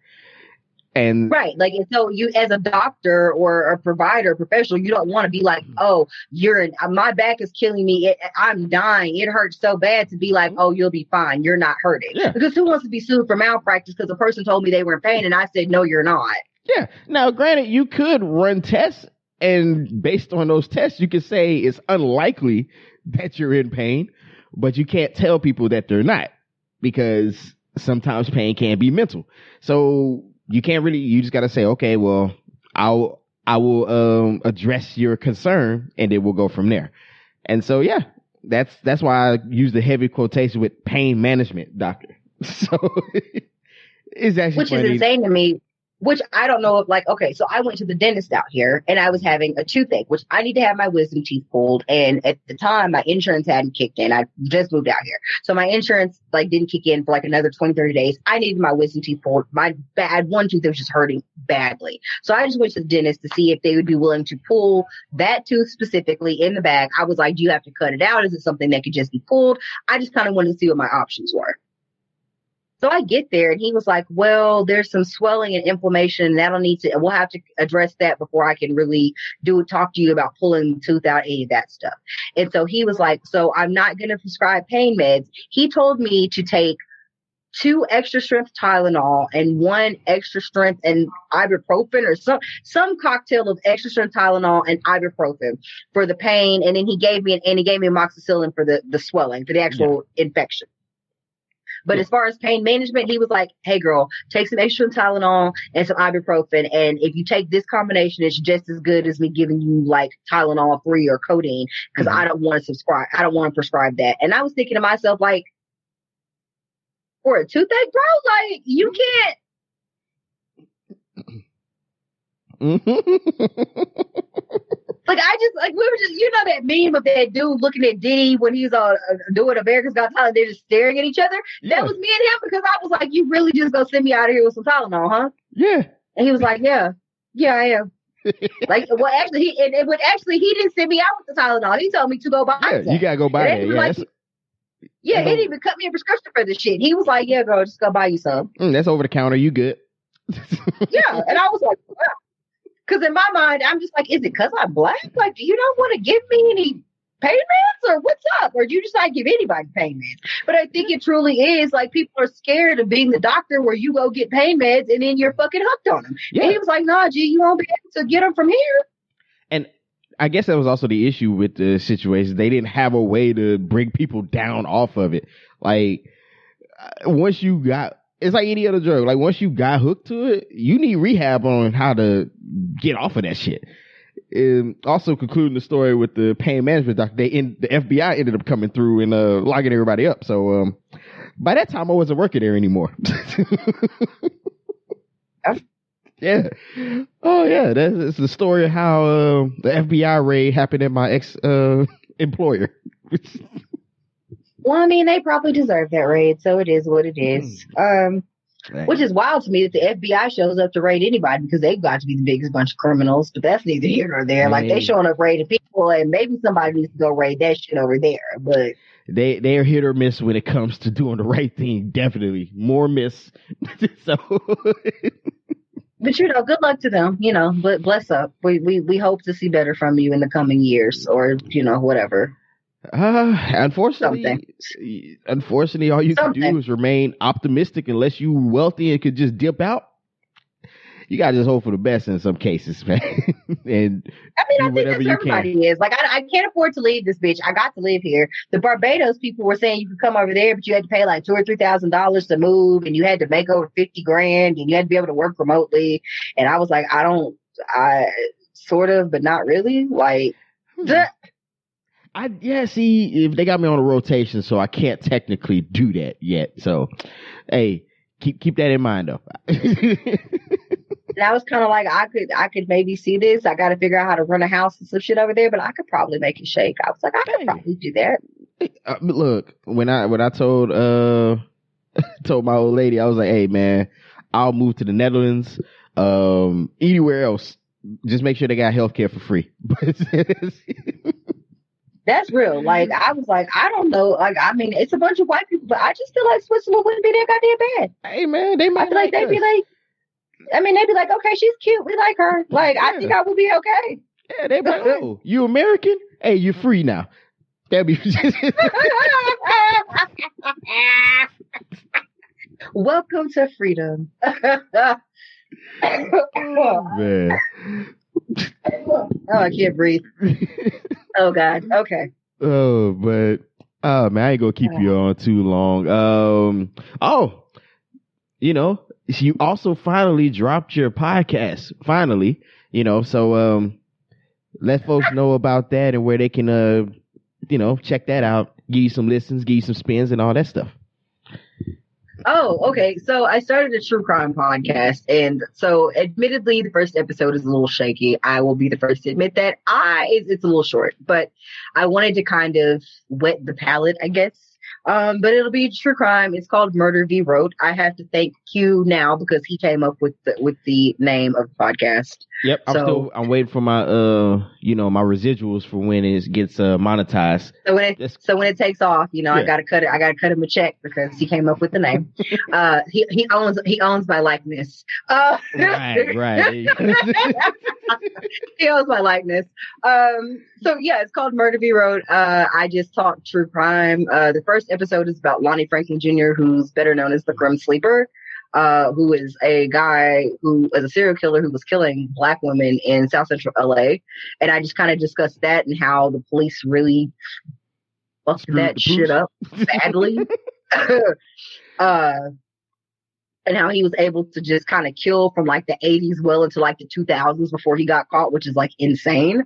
And right. Like, so you, as a doctor or a provider, professional, you don't want to be like, oh, my back is killing me. I'm dying. It hurts so bad, to be like, oh, you'll be fine. You're not hurting. Yeah. Because who wants to be sued for malpractice because a person told me they were in pain and I said, no, you're not. Yeah. Now, granted, you could run tests, and based on those tests, you could say it's unlikely that you're in pain, but you can't tell people that they're not, because sometimes pain can be mental. So you just got to say, okay, well, I will address your concern, and then we'll go from there. And so, yeah, that's why I use the heavy quotation with pain management doctor. So it's actually which funny. Is insane to me. Which I don't know if, like, okay, so I went to the dentist out here and I was having a toothache, which I need to have my wisdom teeth pulled. And at the time, my insurance hadn't kicked in. I just moved out here. So my insurance, like, didn't kick in for like another 20, 30 days. I needed my wisdom teeth pulled. I had one tooth that was just hurting badly. So I just went to the dentist to see if they would be willing to pull that tooth specifically in the back. I was like, do you have to cut it out? Is it something that could just be pulled? I just kind of wanted to see what my options were. So I get there and he was like, well, there's some swelling and inflammation. We'll have to address that before I can really talk to you about pulling the tooth out, any of that stuff. And so he was like, so I'm not going to prescribe pain meds. He told me to take 2 extra strength Tylenol and 1 extra strength and ibuprofen, or some cocktail of extra strength Tylenol and ibuprofen for the pain. And then he gave me amoxicillin for the swelling, for the actual infection. But as far as pain management, he was like, hey, girl, take some extra Tylenol and some ibuprofen. And if you take this combination, it's just as good as me giving you like Tylenol 3 or codeine, because I don't want to prescribe that. And I was thinking to myself, like, for a toothache, bro, like, you can't. Like, we were just, you know, that meme of that dude looking at Diddy when he's doing America's Got Talent, they're just staring at each other. Yeah. That was me and him, because I was like, you really just gonna send me out of here with some Tylenol, huh? Yeah. And he was like, yeah, I am. Like, well, actually, he didn't send me out with the Tylenol. He told me to go buy some. You gotta go buy that. Yeah, Yeah, he didn't even cut me a prescription for this shit. He was like, "Yeah, girl, just go buy you some." That's over the counter. You good? Yeah, and I was like, wow. Because in my mind, I'm just like, is it because I'm black? Like, do you not want to give me any pain meds or what's up? Or do you just not give anybody pain meds? But I think it truly is like people are scared of being the doctor where you go get pain meds and then you're fucking hooked on them. Yeah. And he was like, nah, G, you won't be able to get them from here. And I guess that was also the issue with the situation. They didn't have a way to bring people down off of it. Like, once you got, it's like any other drug. Like, once you got hooked to it, you need rehab on how to get off of that shit. And also concluding the story with the pain management doctor, the FBI ended up coming through and locking everybody up. So by that time, I wasn't working there anymore. Yeah. Oh, yeah. That's the story of how the FBI raid happened at my ex employer. Well, I mean, they probably deserve that raid, so it is what it is. Which is wild to me that the FBI shows up to raid anybody because they've got to be the biggest bunch of criminals, but that's neither here nor there. Like, they showing up raiding people, and maybe somebody needs to go raid that shit over there, but... They're hit or miss when it comes to doing the right thing, definitely. More miss. So... But, you know, good luck to them, you know, but bless up. We hope to see better from you in the coming years or, you know, whatever. Unfortunately, all you can do is remain optimistic unless you wealthy and could just dip out. You gotta just hope for the best in some cases, man. And I mean, I think that's everybody is. Like, I can't afford to leave this bitch. I got to live here. The Barbados people were saying you could come over there, but you had to pay like $2,000 or $3,000 to move, and you had to make over $50,000, and you had to be able to work remotely. And I was like, I sort of, but not really. Like, see, if they got me on a rotation, so I can't technically do that yet. So, hey, keep that in mind, though. And I was kind of like, I could maybe see this. I got to figure out how to run a house and some shit over there, but I could probably make it shake. I was like, I could probably do that. Look, when I told told my old lady, I was like, hey man, I'll move to the Netherlands, anywhere else. Just make sure they got healthcare for free. That's real. Like, I was like, I don't know. Like, I mean, it's a bunch of white people, but I just feel like Switzerland wouldn't be that goddamn bad. Hey man, they might. I feel like they'd be like, I mean, they'd be like, okay, she's cute. We like her. Like, yeah. I think I would be okay. Yeah, they'd be like, oh, you American? Hey, you're free now. That'd be. Welcome to freedom. Oh, man. Oh, I can't breathe. Oh, God. Okay. Oh, but, man, I ain't gonna keep you on too long. You know, you also finally dropped your podcast. Finally, you know, so let folks know about that and where they can, you know, check that out, give you some listens, give you some spins and all that stuff. Oh, okay. So I started a true crime podcast. And so admittedly, the first episode is a little shaky. I will be the first to admit that. It's a little short, but I wanted to kind of wet the palate, I guess. But it'll be true crime. It's called Murder v. Road. I have to thank Q now because he came up with the name of the podcast. Yep, I'm waiting for my you know, my residuals for when it gets monetized. So when it takes off, you know, yeah. I gotta cut him a check because he came up with the name. He owns my likeness. Right. He owns my likeness. So yeah, it's called Murder v. Road. I just talk true crime. The first episode is about Lonnie Franklin Jr., who's better known as the Grim Sleeper. Who is a guy who is a serial killer who was killing Black women in South Central LA. And I just kind of discussed that and how the police really fucked that shit up badly. And how he was able to just kind of kill from like the 80s well into like the 2000s before he got caught, which is like insane.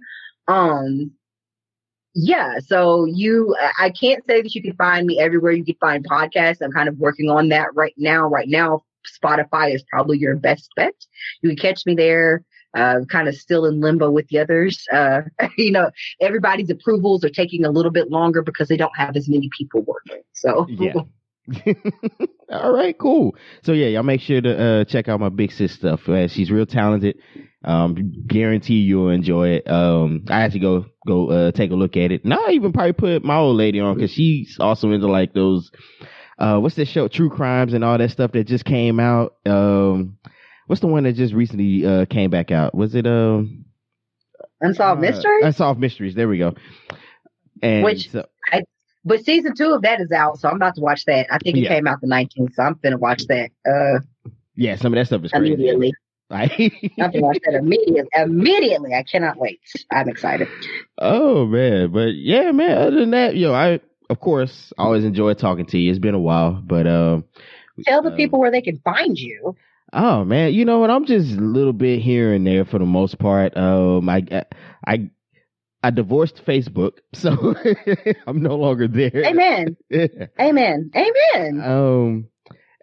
Yeah, so I can't say that you can find me everywhere you can find podcasts. I'm kind of working on that right now. Right now, Spotify is probably your best bet. You can catch me there, kind of still in limbo with the others. You know, everybody's approvals are taking a little bit longer because they don't have as many people working. So, yeah. All right, cool. So yeah, y'all make sure to check out my big sis stuff. She's real talented. Guarantee you'll enjoy it. I had to go go take a look at it. And I even probably put my old lady on because she's also into like those what's that show, True Crimes and all that stuff that just came out. What's the one that just recently came back out? Was it Unsolved Mysteries? Unsolved Mysteries. There we go. And but season 2 of that is out, so I'm about to watch that. I think it came out the 19th, so I'm gonna watch that. Yeah, some of that stuff is crazy. Immediately. I have to watch that immediately. I cannot wait. I'm excited. Oh man, but yeah, man. Other than that, I of course always enjoy talking to you. It's been a while, but tell the people where they can find you. Oh man, you know what? I'm just a little bit here and there for the most part. I divorced Facebook, so I'm no longer there. Amen. Amen.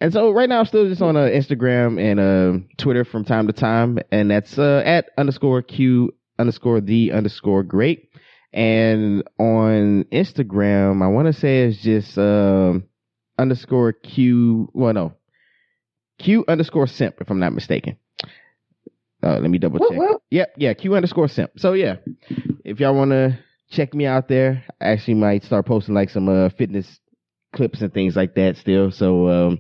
And so right now I'm still just on Instagram and Twitter from time to time, and that's at _Q_the_great. And on Instagram, I want to say it's just _Q. Well, no, Q_simp, if I'm not mistaken. Let me double check. Yep, Q_simp. So yeah, if y'all want to check me out there, I actually might start posting like some fitness clips and things like that still. So,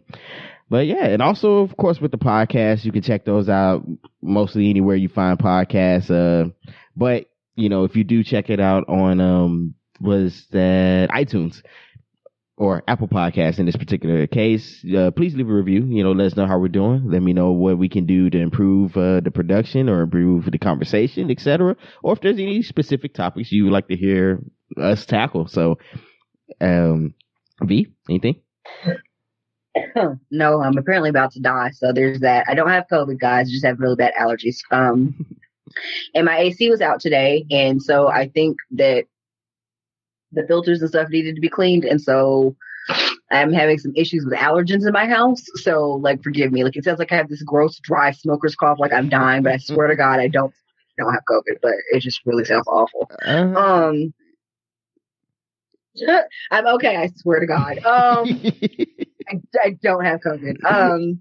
but yeah, and also of course with the podcast, you can check those out mostly anywhere you find podcasts. But if you do check it out on was that iTunes or Apple Podcasts in this particular case, please leave a review. Let us know how we're doing. Let me know what we can do to improve the production or improve the conversation, etc. Or if there's any specific topics you would like to hear us tackle. So, V, anything? No, I'm apparently about to die. So there's that. I don't have COVID, guys. I just have really bad allergies. And my AC was out today. And so I think that the filters and stuff needed to be cleaned. And so I'm having some issues with allergens in my house. So like, forgive me. Like, it sounds like I have this gross, dry smoker's cough. Like I'm dying, but I swear to God, I don't have COVID, but it just really sounds awful. I'm okay. I swear to God. I don't have COVID.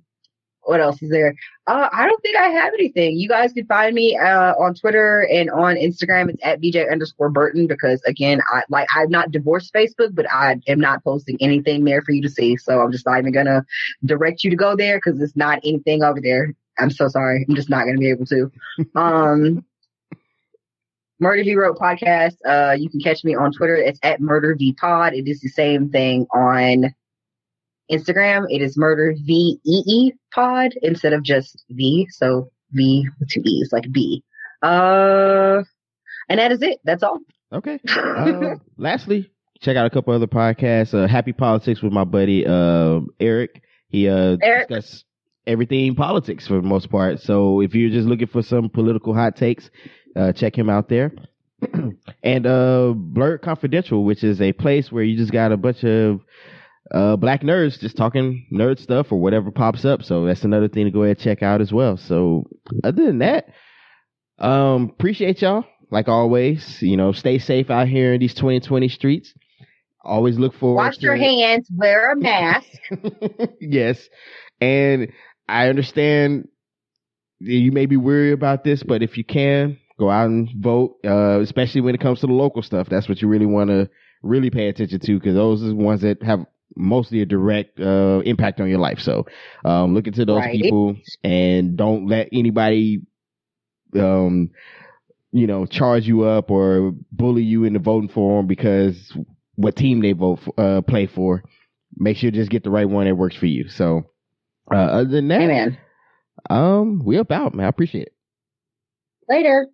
What else is there? I don't think I have anything. You guys can find me on Twitter and on Instagram. It's at BJ_Burton because again, I'm not divorced Facebook, but I am not posting anything there for you to see. So I'm just not even gonna direct you to go there because it's not anything over there. I'm so sorry. I'm just not gonna be able to. Murder V Wrote podcast. You can catch me on Twitter. It's at Murder V Pod. It is the same thing on Instagram. It is Murder VEE Pod instead of just V. So V with 2 E's, like B. And that is it. That's all. Okay. Lastly, check out a couple other podcasts. Happy Politics with my buddy Eric. He discusses everything politics for the most part. So if you're just looking for some political hot takes, check him out there. And Blurred Confidential, which is a place where you just got a bunch of black nerds just talking nerd stuff or whatever pops up. So that's another thing to go ahead and check out as well. So other than that, appreciate y'all like always. Stay safe out here in these 2020 streets. Always look forward. Wash your hands, wear a mask. Yes. And I understand you may be worried about this, but if you can, go out and vote, especially when it comes to the local stuff. That's what you really want to really pay attention to, because those are the ones that have mostly a direct impact on your life. So look into those people and don't let anybody charge you up or bully you into voting for them because what team they play for. Make sure you just get the right one that works for you. So other than that, Amen. We up out, man. I appreciate it. Later.